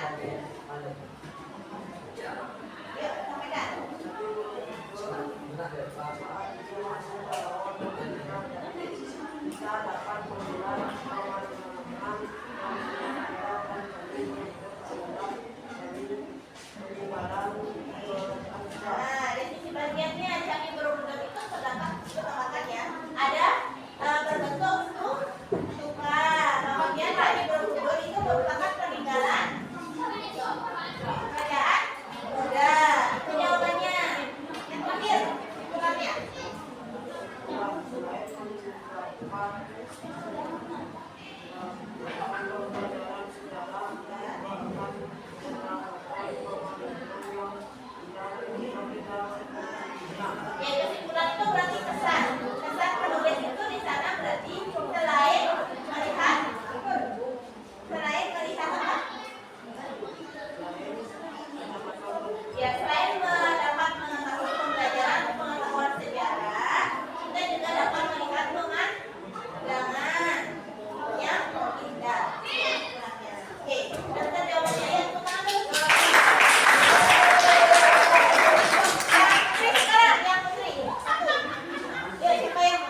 Yuk, sampaikan. Nah, definisi bagiannya Candi Borobudur itu terdapat ya. Ada berbentuk stupa. Kemudian Candi Borobudur itu merupakan peninggalan Ya, kesimpulan itu berarti kesan. Kesan penulis itu di sana berarti selain melihat apa? Ya, selain mendapat mengetahui pembelajaran pengetahuan sejarah, kita juga dapat melihat pemandangan yang indah. Oke, dan jawabannya yang pertama dulu. Yang putri. Ya, siapa yang?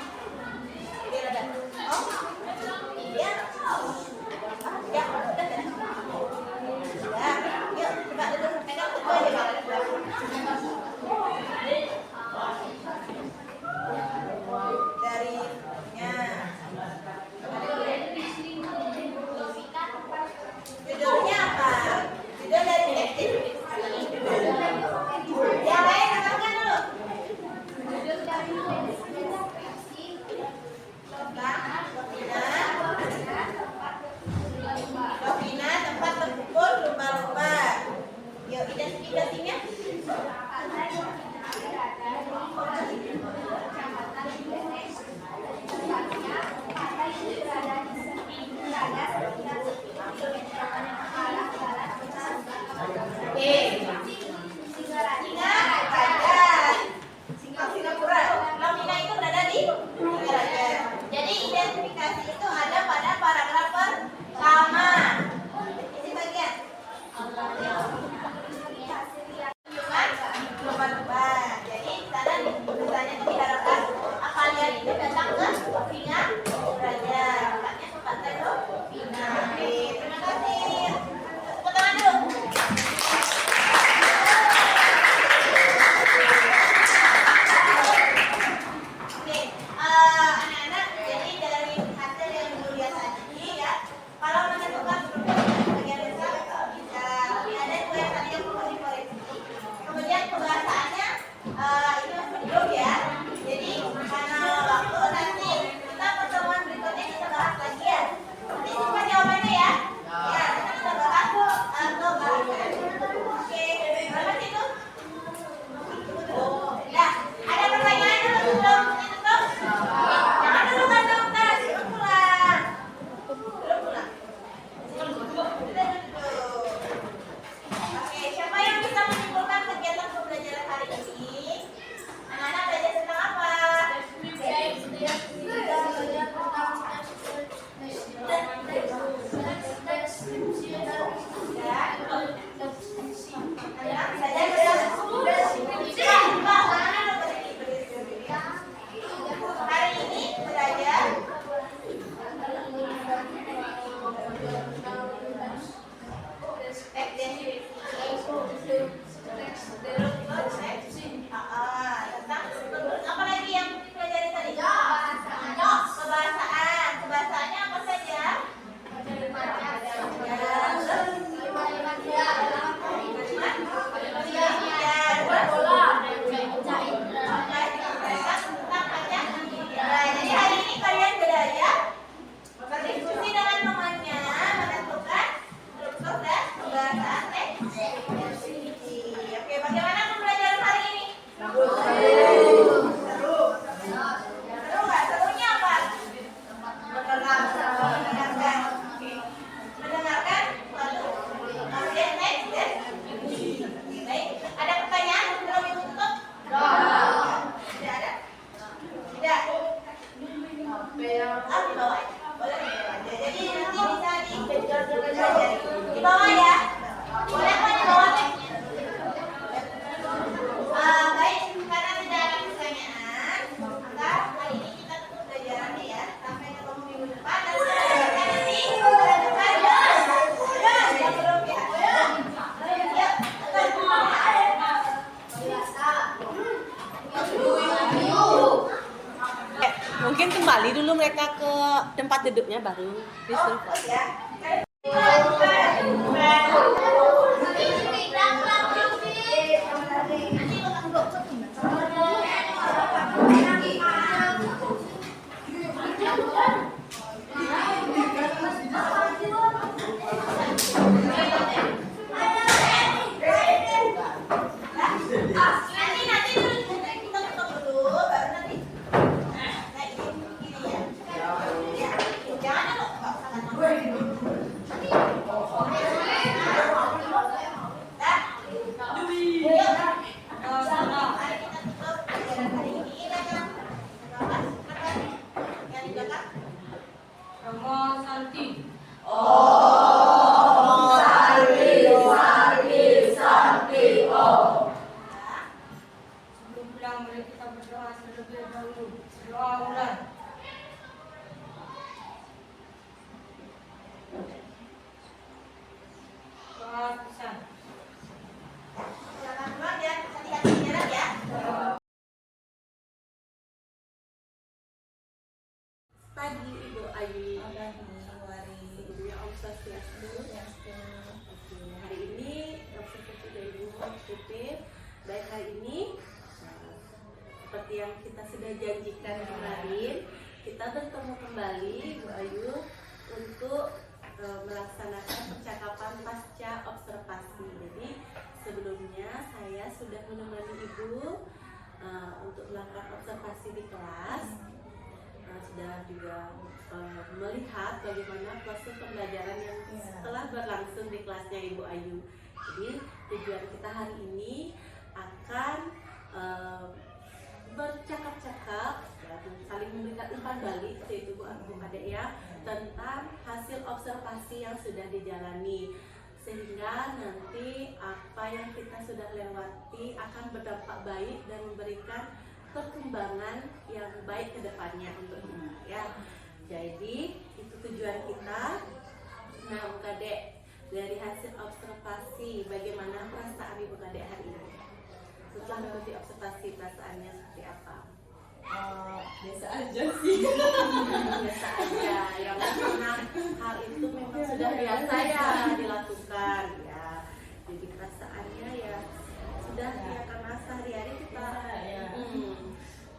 Biar ada. Oh, iya. Ya, udah. Ya, yuk coba duduk. Pegang kedua aja, Pak. Judulnya apa? Judul dari teks. Yang lain katakan dulu. Lovina, tempat terkumpul lumba-lumba. Yuk, identifikasinya. Oke. Singa Raja. Singapura. Lovina itu berada di Singaraja. Jadi identifikasi itu ada pada paragraf pertama. Isi bagian. Lumba-lumba. Jadi sana tulisannya itu diharapkan kalian itu datang ke Singaraja. Makanya tempatnya Lovina. Oke, terima kasih. Tepuk tangan dulu. Oke, anak-anak, jadi dari hasil yang dulu lihat tadi ya, kalau menentukan struktur bagian besar bisa ada dua yang tadi yang perlu dikoreksi. Kemudian pembahasannya ini masih belum ya. Jadi karena waktu nanti kita pertemuan berikutnya kita bahas lagi ya. Nanti simpan jawabannya ya. Ya, nanti kita bahas pembahasan. Oke, berapa sih itu? Nah, ada pertanyaan dulu sebelum ditutup? Jangan dulu kan dokter, belum pulang. Belum pulang. Sudah duduk. Oke, siapa yang bisa menyimpulkan kegiatan pembelajaran hari ini? Anak-anak belajar tentang apa? Hari ini belajar teks deskripsi. Tentang apa lagi yang dipelajari tadi? Kebahasaan. Kebahasaannya apa saja? Jadi hari ini kalian belajar berdiskusi dengan temannya, menentukan struktur dan pembahasan teks deskripsi. Oke, bagaimana pembelajaran hari ini? Seru. Seru nggak? Serunya apa? Mendengarkan. Oke. Mendengarkan suatu kemudian teks deskripsi. Baik. Ada pertanyaan sebelum ibu tutup? Tidak ada? Tidak. Di bawah aja. Boleh di bawah aja. Jadi nanti bisa di bawah ya. Boleh apa di bawah teksnya? Baik, karena tidak ada pertanyaan, maka hari ini kita tutup pelajarannya ya. Sampai ketemu minggu depan. Dan silakan nanti bulan depan. Ya, belum ya. Ya, Mungkin kembali dulu mereka ke tempat duduknya baru disuruh. Ya. Santi. Sebelum pulang mari kita berdoa terlebih dahulu. Doa ulang. Doa pesan. Silakan keluar ya, hati-hati di jalan ya. Pagi Ibu Ayu. Sebelumnya Om Swastiastu. Oke, hari ini seperti dari Ibu positif. Baik, hari ini seperti yang kita sudah janjikan kemarin, kita bertemu kembali Bu Ayu untuk melaksanakan percakapan pasca observasi. Jadi sebelumnya saya sudah menemani Ibu untuk melakukan observasi di kelas. Sudah juga melihat bagaimana proses pembelajaran yang telah berlangsung di kelasnya Ibu Ayu. Jadi tujuan kita hari ini akan bercakap-cakap, saling memberikan umpan balik, yaitu Bu Adek ya, tentang hasil observasi yang sudah dijalani, sehingga nanti apa yang kita sudah lewati akan berdampak baik dan memberikan perkembangan yang baik ke depannya untuk kita ya. Jadi itu tujuan kita. Nah, Bu Kadek, dari hasil observasi bagaimana perasaan Ibu Kadek hari ini? Setelah mengikuti observasi, perasaannya seperti apa? Biasa aja sih. Biasa aja, yang karena hal itu memang sudah biasa ya dilakukan ya. Jadi perasaannya ya sudah ya, karena sehari-hari kita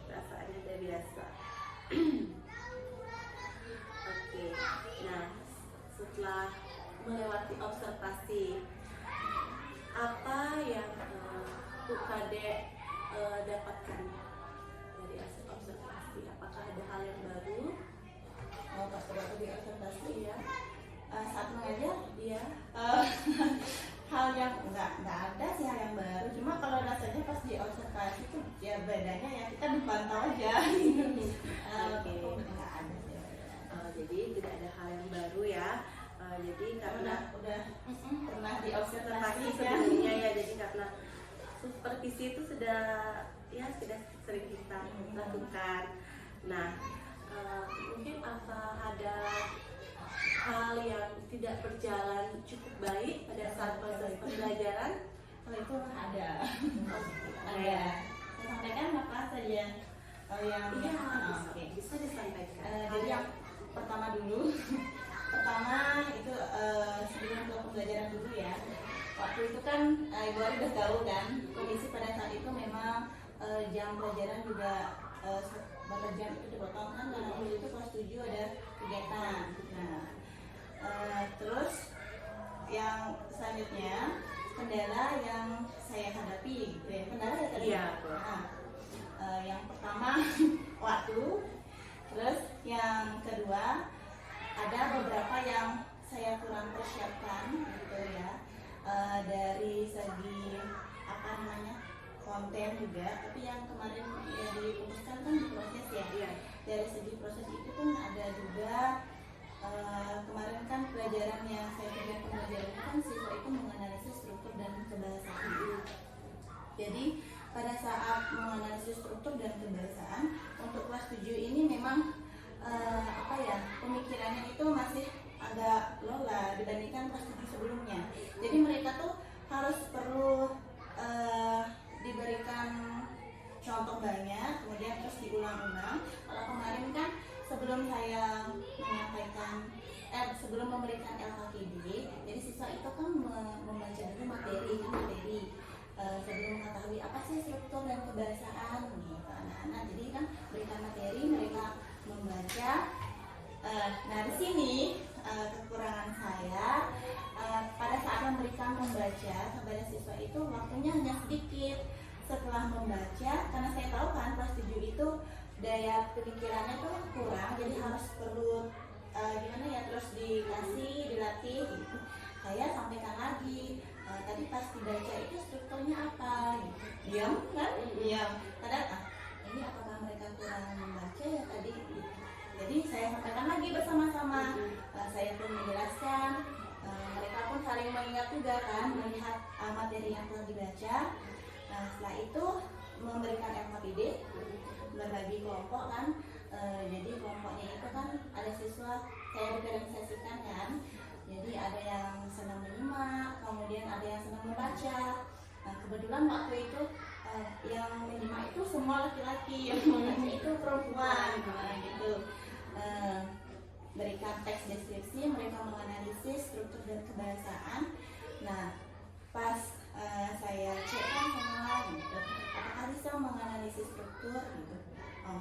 perasaannya sudah biasa. Oke, nah setelah melewati observasi, apa yang Bu Kadek dapatkan dari hasil observasi? Apakah ada hal yang baru? Pas waktu di observasi Iya, saat mengajar, iya. hal yang nggak ada sih hal yang baru. Cuma kalau rasanya pas di observasi itu ya bedanya ya kita dipantau aja. Oke. Nggak ada sih. Jadi tidak ada hal yang baru ya. Jadi karena udah pernah di observasi observasi ya. sebelumnya ya, jadi karena supervisi itu sudah sering kita lakukan. Nah, mungkin apa ada hal yang tidak berjalan cukup baik pada saat proses pembelajaran? Kalau itu ada. Ada. Saya sampaikan apa saja. Kalau yang Iya, oke. bisa disampaikan. Jadi yang pertama dulu. Pertama itu sebelum ke pembelajaran dulu ya. Waktu itu kan Ibu Ari udah tahu kan kondisi pada saat itu memang jam pelajaran juga berapa jam itu dipotong kan, karena waktu itu kelas 7 ada kegiatan. Nah, terus yang selanjutnya kendala yang saya hadapi gitu ya. Kendala ya tadi. Iya. Nah, yang pertama waktu, terus yang kedua ada beberapa yang saya kurang persiapkan gitu ya, dari segi apa namanya konten juga, tapi yang kemarin ya diputuskan kan di proses ya. Iya. Dari segi proses itu kan ada juga kemarin kan pelajaran yang saya berikan pembelajaran kan siswa itu menganalisis struktur dan kebahasaan. Jadi pada saat menganalisis struktur dan kebahasaan untuk kelas 7 ini memang pemikirannya itu masih agak lola dibandingkan kelas 7 sebelumnya. Jadi mereka tuh harus perlu diberikan contoh banyak, kemudian terus diulang-ulang. Kalau kemarin kan sebelum saya menyampaikan sebelum memberikan LKKD, jadi siswa itu kan membaca dulu materi sebelum mengetahui apa sih struktur dan kebahasaan gitu anak-anak. Jadi kan berikan materi, mereka membaca. Nah di sini kekurangan saya pada saat memberikan membaca kepada siswa itu waktunya hanya sedikit. Setelah membaca, karena saya tahu kan kelas 7 itu daya pemikirannya tuh kurang, jadi harus perlu terus dilatih gitu. Saya sampaikan lagi, tadi pas dibaca itu strukturnya apa gitu. Diam kan? Diam. Kadang ini apakah mereka kurang membaca ya tadi gitu. Jadi saya sampaikan lagi bersama-sama. Saya pun menjelaskan, mereka pun saling mengingat juga kan, melihat materi yang telah dibaca. Nah, setelah itu memberikan FKPD, berbagi kelompok kan. Jadi kelompoknya itu kan ada siswa, saya diferensiasikan kan. Jadi ada yang senang menyimak, kemudian ada yang senang membaca. Nah, kebetulan waktu itu yang menyimak itu semua laki-laki, yang membaca itu perempuan, gitu. Berikan teks deskripsi, mereka menganalisis struktur dan kebahasaan. Nah, pas saya cek kan semua, gitu, apakah bisa menganalisis struktur, gitu.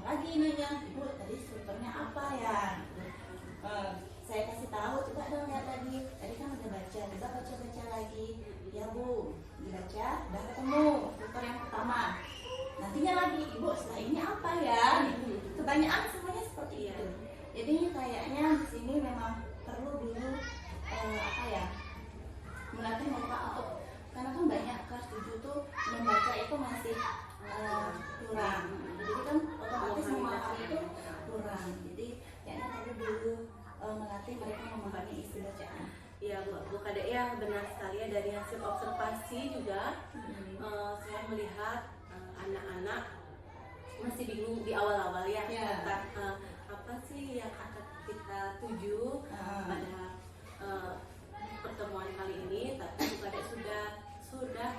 Lagi ini ya, ibu tadi strukturnya apa ya, gitu. Saya kasih tahu, coba dong lihat lagi, tadi kan udah baca, coba baca lagi. Ya bu, dibaca, udah ketemu struktur yang pertama. Nantinya lagi, ibu setelah ini apa ya? Kebanyakan semuanya seperti itu. Jadi kayaknya di sini memang perlu dulu melatih mereka untuk, karena kan banyak kelas 7 tuh membaca itu masih kurang. Jadi kan otomatis memahami itu kurang. Jadi kayaknya perlu dulu melatih mereka memahami isi bacaan. Ya Bu Kadek ya, benar sekali ya, dari hasil observasi juga saya melihat anak-anak masih bingung di awal-awal ya, tentang apa sih yang akan kita tuju pada pertemuan kali ini. Tapi Bu Kadek sudah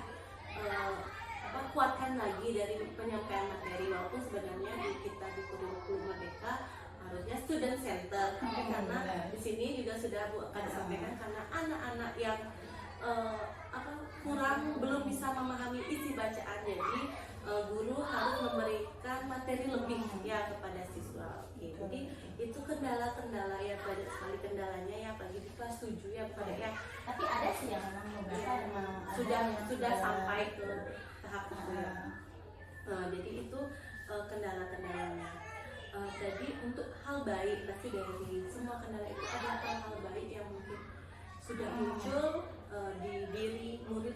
kuatkan lagi dari penyampaian materi, walaupun sebenarnya di kurikulum Merdeka harusnya student center, tapi karena di sini juga sudah Bu Kadek sampaikan, karena anak-anak yang belum bisa memahami isi bacaan, jadi guru harus memberikan materi lebih ya kepada siswa. Jadi itu kendala-kendala ya, banyak sekali kendalanya ya, apalagi di kelas 7 ya Bu Kadek ya. Tapi ada sih yang memang beberapa sudah sampai ke tahap itu ya. Jadi itu kendala-kendalanya. Jadi untuk hal baik, pasti dari semua kendala itu ada hal baik yang mungkin sudah muncul di diri murid.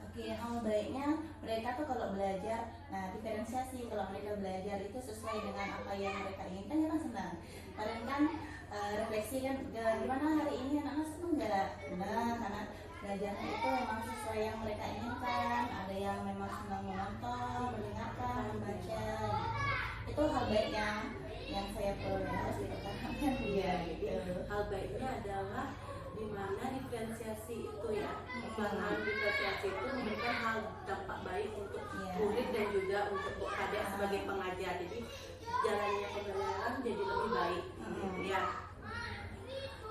Oke, hal baiknya mereka tuh kalau belajar, nah diferensiasi, kalau mereka belajar itu sesuai dengan apa yang mereka inginkan, ya kan senang. Kalian kan refleksi kan, gimana hari ini anak-anak senang nggak? Nah, karena belajarnya itu memang sesuai yang mereka inginkan. Ada yang memang senang menonton, mendengarkan, membaca. Itu hal baik yang saya perlu harus dipertahankan ya, gitu. Hal baiknya adalah di mana diferensiasi itu ya, pelaksanaan diferensiasi itu memberikan hal dampak baik untuk murid dan juga untuk Bu Kadek sebagai pengajar. Jadi jalannya pembelajaran jadi lebih baik, gitu ya.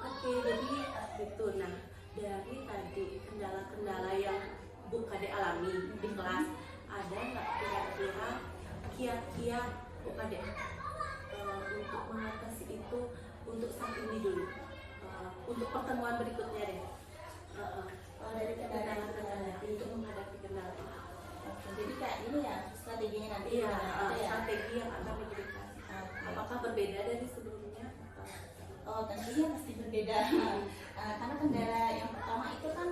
Oke, jadi itu. Nah, dari tadi kendala-kendala yang Bu Kadek alami di kelas, ada nggak kira-kira kiat-kiat Bu Kadek untuk mengatasi itu untuk saat ini dulu, untuk pertemuan berikutnya deh, Dari kendala-kendala untuk menghadapi kendala ini. Oke, jadi kayak ini ya strateginya nanti. Iya, ya. strategi yang akan diberikan. Apakah berbeda dari sebelumnya? Oh, tentunya pasti berbeda. Karena kendala yang pertama itu kan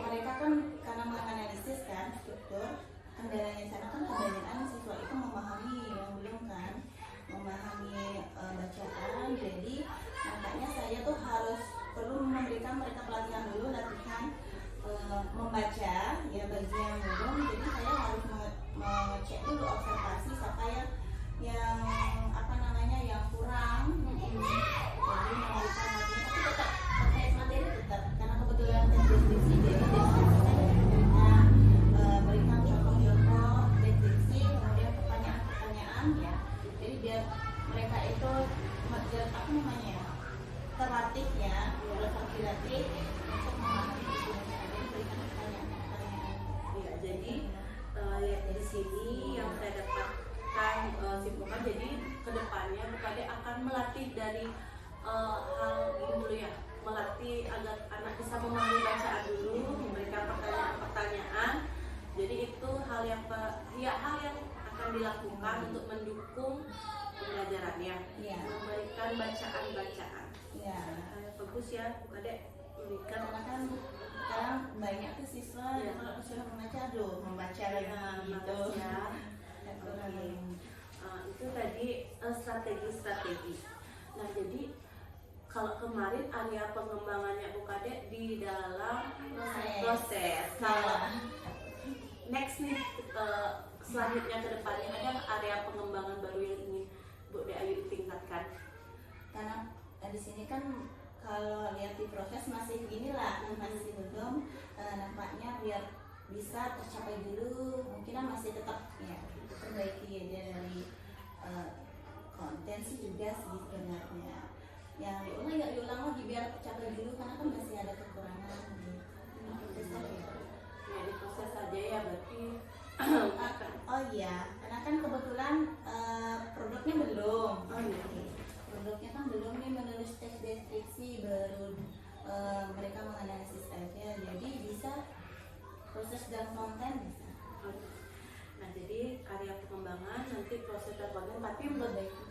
mereka kan karena menganalisis kan struktur. Kendalanya sana kan kebanyakan siswa itu memahami yang belum kan, memahami bacaan. Jadi makanya saya tuh harus perlu memberikan mereka pelatihan dulu, latihan membaca ya bagi yang belum. Jadi saya harus mengecek dulu, observasi siapa yang yang kurang. Jadi memberikan materi, tapi tetap terkait materi tetap, karena kebetulan tes deskripsi, jadi berikan contoh-contoh deskripsi, kemudian pertanyaan-pertanyaan ya. Jadi biar mereka itu terlatih ya, dilatih untuk memahami isi bacaan. Jadi berikan pertanyaan-pertanyaan. Ya, jadi lihat di sini yang saya dapatkan simpulkan, jadi kedepannya Bu Kadek akan melatih dari hal ini dulu ya, melatih agar anak bisa memahami bacaan dulu, memberikan pertanyaan-pertanyaan. Jadi itu hal yang akan dilakukan untuk mendukung pembelajarannya, memberikan bacaan-bacaan. Ya, bagus ya Bu Kadek memberikan. karena kan sekarang banyak tuh siswa kalau sudah membaca lagi gitu. Itu tadi strategi-strategi. Nah, jadi kemarin area pengembangannya Bu Kade di dalam Proses. proses. Kalau next nih selanjutnya ke depannya ada area pengembangan baru yang ingin Bu De Ayu tingkatkan? Karena di sini kan kalau lihat di proses masih inilah, masih belum nampaknya biar bisa tercapai dulu, mungkin masih tetap ya perbaiki aja dari konten sih juga sih sebenarnya. Yang diulang lagi biar tercapai dulu karena kan masih ada kekurangan gitu. Itu saja. Ya diproses saja ya berarti. Oh iya, karena kan kebetulan produknya belum. Oh iya. Produknya kan belum nih, menulis teks deskripsi baru mereka menganalisis aja, jadi bisa proses dan konten bisa. Nah jadi area pengembangan nanti proses dan konten, tapi menurut Perbaiki.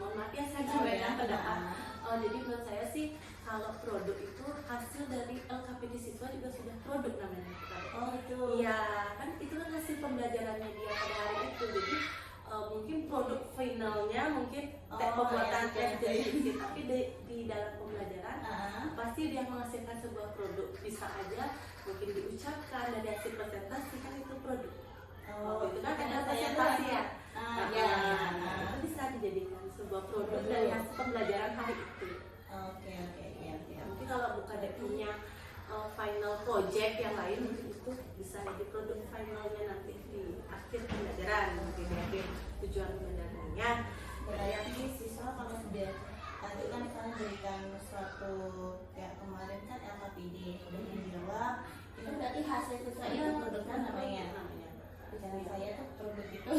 mohon maaf ya saya sampaikan pendapat. Jadi menurut saya sih kalau produk itu hasil dari LKPD siswa juga sudah produk namanya. Oh itu. Iya kan itu kan hasil pembelajarannya dia pada hari itu. Jadi mungkin produk finalnya mungkin pembuatan iya, tes iya. deskripsi, tapi di dalam pembelajaran Ah, pasti dia menghasilkan sebuah produk. Bisa aja mungkin diucapkan dari hasil presentasi kan itu produk. oh Itu kan karena ada saya presentasi ya. Ah, Nah, ya, itu bisa dijadikan sebuah produk dari hasil pembelajaran hari itu. Oke iya. Ya, mungkin kalau bukan ada punya final project yang lain mungkin itu bisa jadi produk finalnya nanti di akhir pembelajaran, mungkin di akhir tujuan pembelajarannya. Berarti siswa kalau sudah nanti kan misalnya berikan suatu kayak kemarin kan LKPD sudah dijawab, itu berarti hasil siswa itu produknya namanya. Bicara saya tuh produk itu.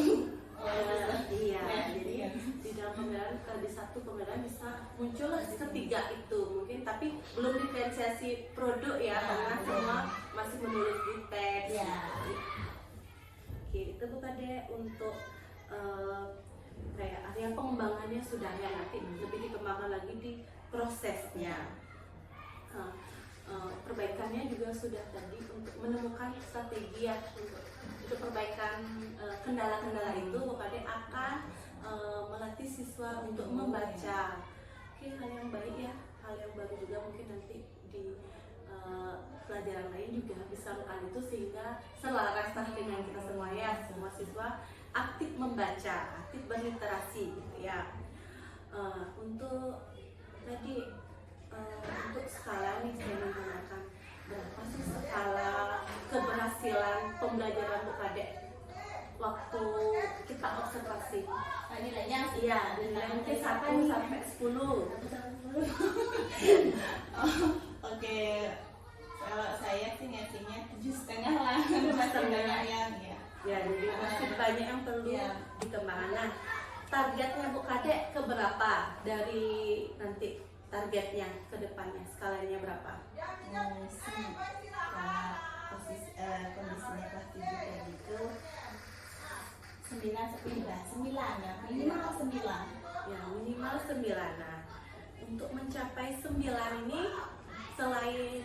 Iya, Ya, jadi iya. di dalam pembelajaran di satu pembelajaran bisa muncul ketiga itu mungkin, tapi belum diferensiasi produk ya, karena semua masih menulis di teks. Ya. Oke, itu bukan deh untuk kayak area pengembangannya sudah ya, nanti lebih dikembangkan lagi di prosesnya. Perbaikannya juga sudah tadi untuk menemukan strategi ya untuk perbaikan kendala-kendala itu Bukade akan melatih siswa untuk membaca. Oke, hal yang baik ya, hal yang baru juga mungkin nanti di pelajaran lain juga bisa melakukan itu sehingga selaras dengan kita semua ya, semua siswa aktif membaca, aktif berliterasi gitu ya. Untuk tadi untuk skala nih saya menggunakan berapa sih skala keberhasilan pembelajaran Bukade waktu kita observasi? Nilainya Iya, nilai mungkin 1 sampai 10. Oke, kalau saya sih ngasihnya 7,5 lah, masih banyak yang ya. Ya, jadi masih banyak yang perlu Iya. dikembangkan. Nah, targetnya Bukade ke berapa dari nanti targetnya ke depannya, skalanya berapa? Sih, kalau kondisinya kelas 7 kayak gitu 9 ya, minimal 9. Ya, minimal 9. Nah, untuk mencapai 9 ini selain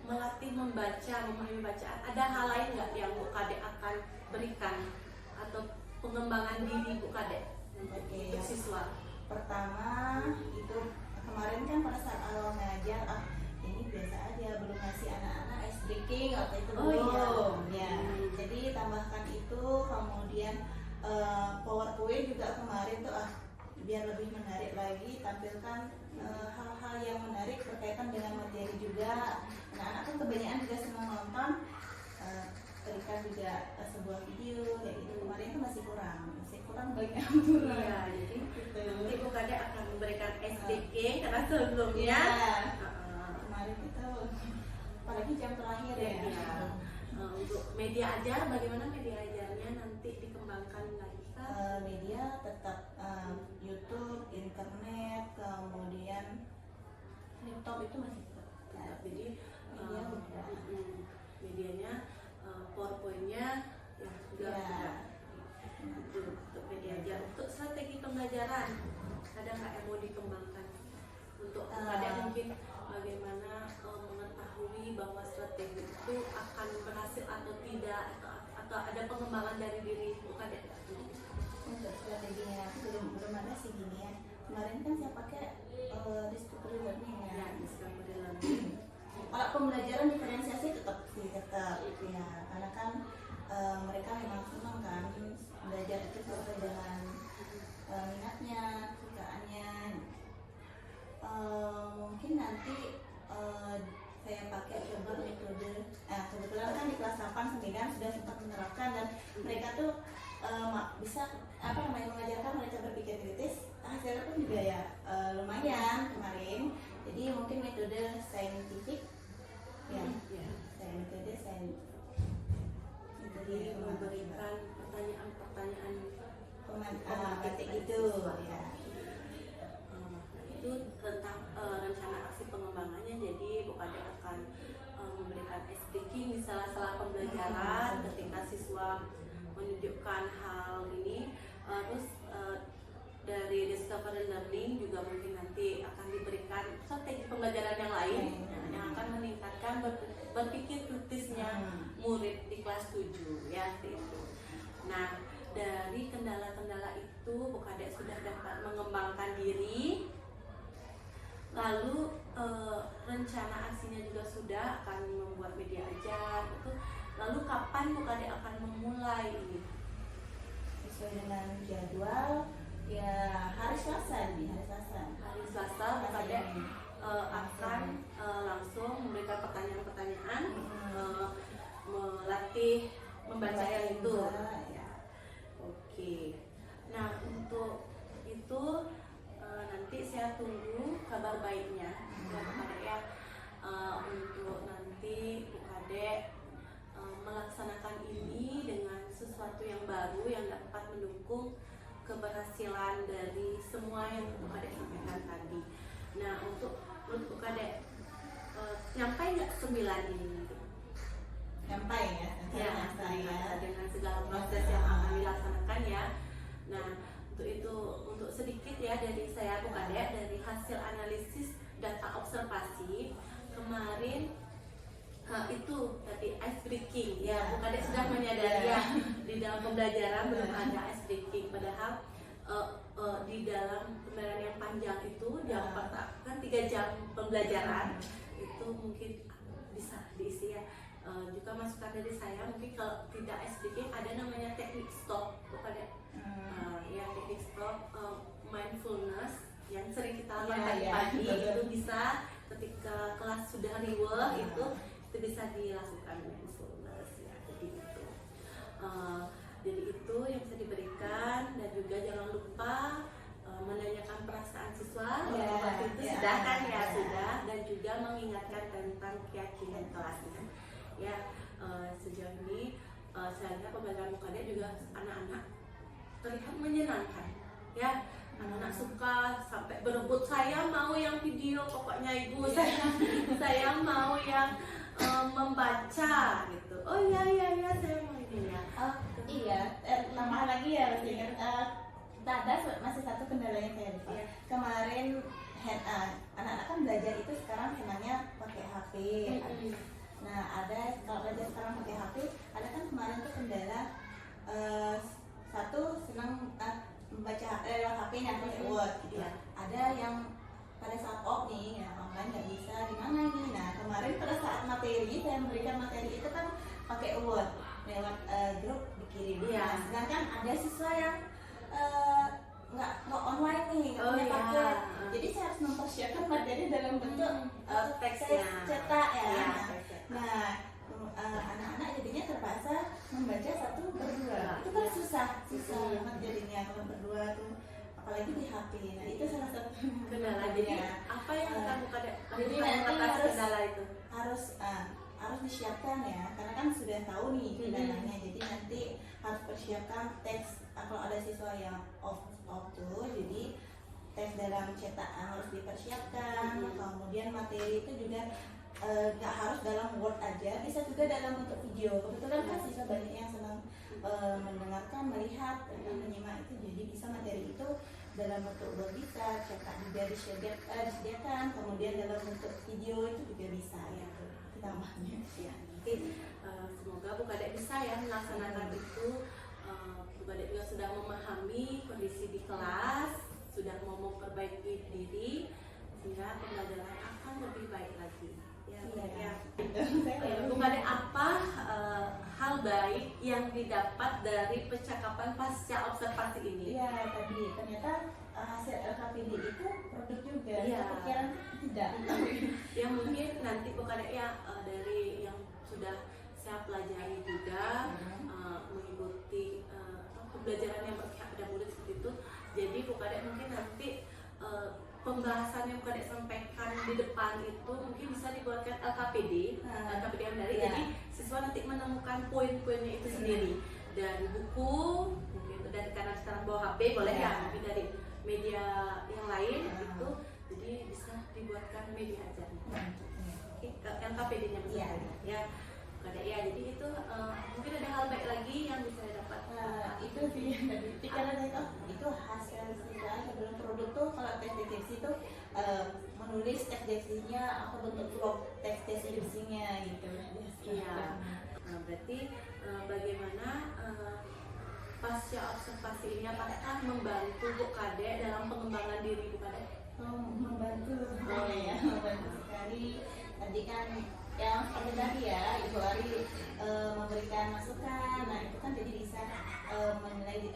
melatih membaca, memahami bacaan, ada hal lain nggak yang Bukade akan berikan atau pengembangan diri Bukade untuk siswa? Pertama itu kemarin kan pada saat awal ngajar, ini biasa aja, belum ngasih anak-anak ice breaking waktu itu Oh, belum. iya. Ya, jadi tambahkan itu, kemudian PowerPoint juga kemarin tuh biar lebih menarik lagi, tampilkan hal-hal yang menarik berkaitan dengan materi juga. Anak-anak kan kebanyakan juga senang nonton, berikan juga sebuah video kayak gitu. Kemarin tuh masih kurang banyak. Iya, jadi nanti Bukade akan memberikan SDK karena sebelumnya Ya, kemarin itu apalagi jam terakhir ya. Untuk media ajar, bagaimana media ajarnya nanti dikembangkan lagi kah? Media tetap YouTube, internet, kemudian laptop itu masih tetap. Jadi Media udah. medianya PowerPoint-nya ya sudah Ya. sudah. Untuk media ajar, untuk strategi pembelajaran ada nggak yang mau dikembangkan untuk ada mungkin bagaimana mengetahui bahwa strategi itu akan berhasil atau tidak, atau ada pengembangan dari diri Bukade? Untuk strateginya belum ada sih gini ya. Kemarin kan saya pakai discovery learning ya. ya lumayan kemarin. Jadi mungkin metode saintifik ya, metode saintifik. Jadi memberikan pertanyaan-pertanyaan Batik itu ya. Itu tentang rencana aksi pengembangannya. Jadi Bukade akan memberikan speaking di sela-sela pembelajaran ketika siswa menunjukkan hal ini. Terus dari discovery learning juga mungkin nanti akan diberikan strategi pembelajaran yang lain yang akan meningkatkan berpikir kritisnya murid di kelas 7 ya itu. Nah, dari kendala-kendala itu Bukade sudah dapat mengembangkan diri. Lalu rencana aksinya juga sudah akan membuat media ajar itu. Lalu kapan Bukade akan memulai ini? Sesuai dengan jadwal ya hari Selasa nih, Hari Selasa Bukade akan langsung memberikan pertanyaan-pertanyaan, melatih membaca itu. Oke. Nah, untuk itu nanti saya tunggu kabar baiknya ya Bukade ya, untuk nanti Bukade melaksanakan ini dengan sesuatu yang baru yang dapat mendukung keberhasilan dari semua yang Bukade sampaikan tadi. Nah, untuk Bukade nyampai nggak 9 ini nanti? Nyampai ya, Dengan segala proses yang akan dilaksanakan ya. Nah, untuk itu, untuk sedikit ya dari saya Bukade, dari hasil analisis data observasi kemarin itu tadi ice breaking ya. Bukade sudah menyadari ya di dalam pembelajaran belum ada ice breaking, padahal di dalam pembelajaran yang panjang itu jam kan 3 jam pembelajaran itu mungkin bisa diisi ya. Juga masukan dari saya, mungkin kalau tidak ice breaking ada namanya teknik stop Bukade. Ya teknik stop mindfulness yang sering kita lakukan pagi-pagi itu bisa ketika kelas sudah riweh itu bisa dilakukan mindfulness ya, jadi itu. Jadi itu yang bisa diberikan, dan juga jangan lupa menanyakan perasaan siswa waktu itu sudah kan ya sudah, dan juga mengingatkan tentang keyakinan kelasnya ya. Sejauh ini saya lihat pembelajaran Bukade juga anak-anak terlihat menyenangkan ya. Anak-anak suka sampai berebut, saya mau yang video pokoknya ibu, saya mau yang membaca gitu. Oh iya saya mau ini ya. Iya, tambah lagi ya Mas Ingat. Ada masih satu kendala yang saya lupa. Kemarin anak-anak kan belajar itu sekarang semuanya pakai HP. Nah, ada kalau belajar sekarang pakai HP, ada kan kemarin tuh kendala satu senang membaca lewat HP-nya pakai Word gitu. Ada yang pada saat off nih ya online nggak bisa, gimana ini? Nah, kemarin pada saat materi saya memberikan materi itu kan pakai Word lewat grup dikirim. Nah, sedangkan ada siswa yang nggak online nih, nggak punya paket. Jadi saya harus mempersiapkan materi dalam bentuk teks cetak ya. Nah, anak-anak jadinya terpaksa membaca 1/2. Itu kan susah banget jadinya kalau berdua tuh, apalagi di HP. Nah, itu salah satu kendala. Jadi apa yang akan Bukade jadi nanti kendala itu? harus disiapkan ya, karena kan sudah tahu nih kendalanya. Jadi nanti harus persiapkan teks. Kalau ada siswa yang off tuh, jadi teks dalam cetak harus dipersiapkan. Kemudian materi itu juga nggak harus dalam Word aja, bisa juga dalam bentuk video. Kebetulan kan siswa banyak yang senang mendengarkan, melihat, menyimak itu, jadi bisa materi itu dalam bentuk Word bisa, cetak juga disediakan, kemudian dalam bentuk video itu juga bisa ya. Tambahnya ya, nanti semoga Bukade bisa ya melaksanakan itu. Bukade juga sudah memahami kondisi di kelas, sudah mau memperbaiki diri sehingga pembelajaran akan lebih baik lagi ya. Bukade, apa hal baik yang didapat dari percakapan pasca observasi ini? Ya, tadi ternyata hasil LKPD itu produk juga, pikiran tidak. Ya mungkin nanti Bukade ya dari yang sudah saya pelajari juga mengikuti pembelajaran yang berpihak pada murid seperti itu. Jadi Bukade mungkin nanti pembahasan yang Kadek sampaikan di depan itu mungkin bisa dibuatkan LKPD yang dari, Iya. jadi siswa nanti menemukan poin-poinnya itu sendiri dari buku, mungkin dari kanan sekarang bawa HP boleh Iya. ya, mungkin dari media yang lain itu, jadi bisa dibuatkan media ajarnya. Oke, LKPD-nya bisa Iya. ya. Kadek ya, jadi itu mungkin ada hal baik lagi yang bisa dapat. Itu sih karena saya itu hasil siswa sebelum produk tuh kalau tes deskripsi tuh menulis teks deskripsinya atau bentuk vlog teks deskripsinya gitu. Iya. Berarti bagaimana pasca observasi ini apakah membantu Bu Kadek dalam pengembangan diri Bu Kadek? Membantu sebenarnya ya, membantu sekali. Tadi kan yang seperti tadi ya, Ibu Ari memberikan masukan, nah itu kan jadi bisa menilai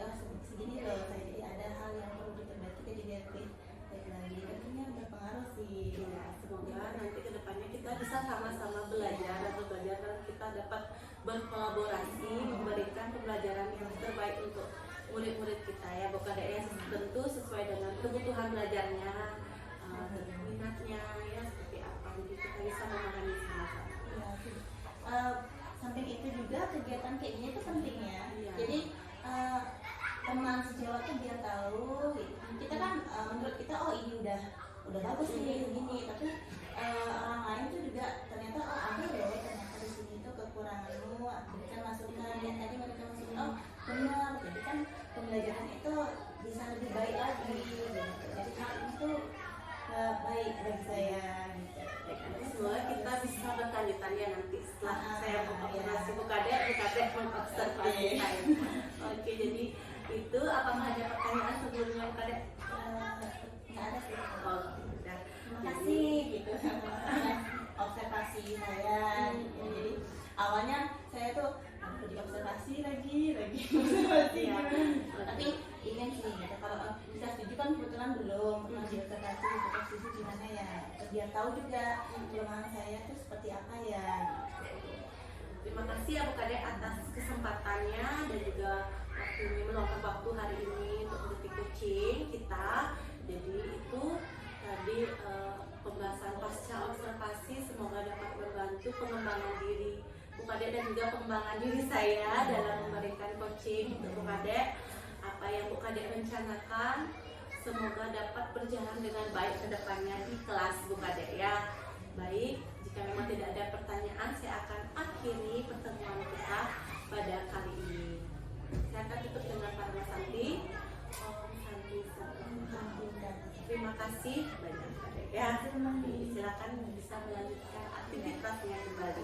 segini loh, kayak jadi ada hal yang perlu diperbaiki, jadi dia baik lagi. Tentunya berpengaruh sih. Ya, semoga nanti kedepannya kita bisa sama-sama belajar dan kita dapat berkolaborasi memberikan pembelajaran yang terbaik untuk murid-murid kita ya, Bu Kadek ya, tentu sesuai dengan kebutuhan belajarnya, minatnya ya seperti apa, jadi kita bisa memahami sama-sama. Samping itu juga kegiatan kayak gini itu penting ya. Iya. Jadi teman sejawat tuh biar tahu gitu. Kita kan menurut kita oh ini udah bagus nih begini, tapi orang lain tuh juga ternyata oh ada loh ternyata di sini tuh kekuranganmu, berikan masukan yang tadi mereka masukin oh benar, jadi kan pembelajaran itu bisa lebih baik lagi gitu. Jadi hal itu baik bagi saya gitu. Semoga kita bisa berkelanjutan ya nanti setelah saya mengobservasi Bu Kadek mengobservasi saya. Oke, jadi itu apakah ada pertanyaan sebelumnya Bu Kadek? Nggak ada sih. Oh, udah. Terima kasih gitu observasi saya gitu. Jadi awalnya saya tuh aduh diobservasi lagi observasi Iya. tapi ingin sih gitu. Kalau bisa setuju kan kebetulan belum pernah diobservasi untuk setuju gimana ya biar tahu juga kelemahan saya tuh seperti apa ya gitu. Terima kasih ya Bu Kadek atas kesempatannya dan juga waktunya meluangkan waktu hari ini untuk mengikuti coaching kita. Jadi itu tadi pembahasan pasca observasi, semoga dapat membantu pengembangan diri Bu Kadek dan juga pengembangan diri saya dalam memberikan coaching untuk Bu Kadek. Apa yang Bu Kadek rencanakan semoga dapat berjalan dengan baik ke depannya di kelas Bu Kadek ya. Baik, jika memang tidak ada pertanyaan, saya akan akhiri pertemuan kita pada kali ini. Saya akan tutup dengan Parma Santi. Om Santi Santi. Terima kasih banyak Kadek ya. Silakan bisa melanjutkan aktivitasnya kembali.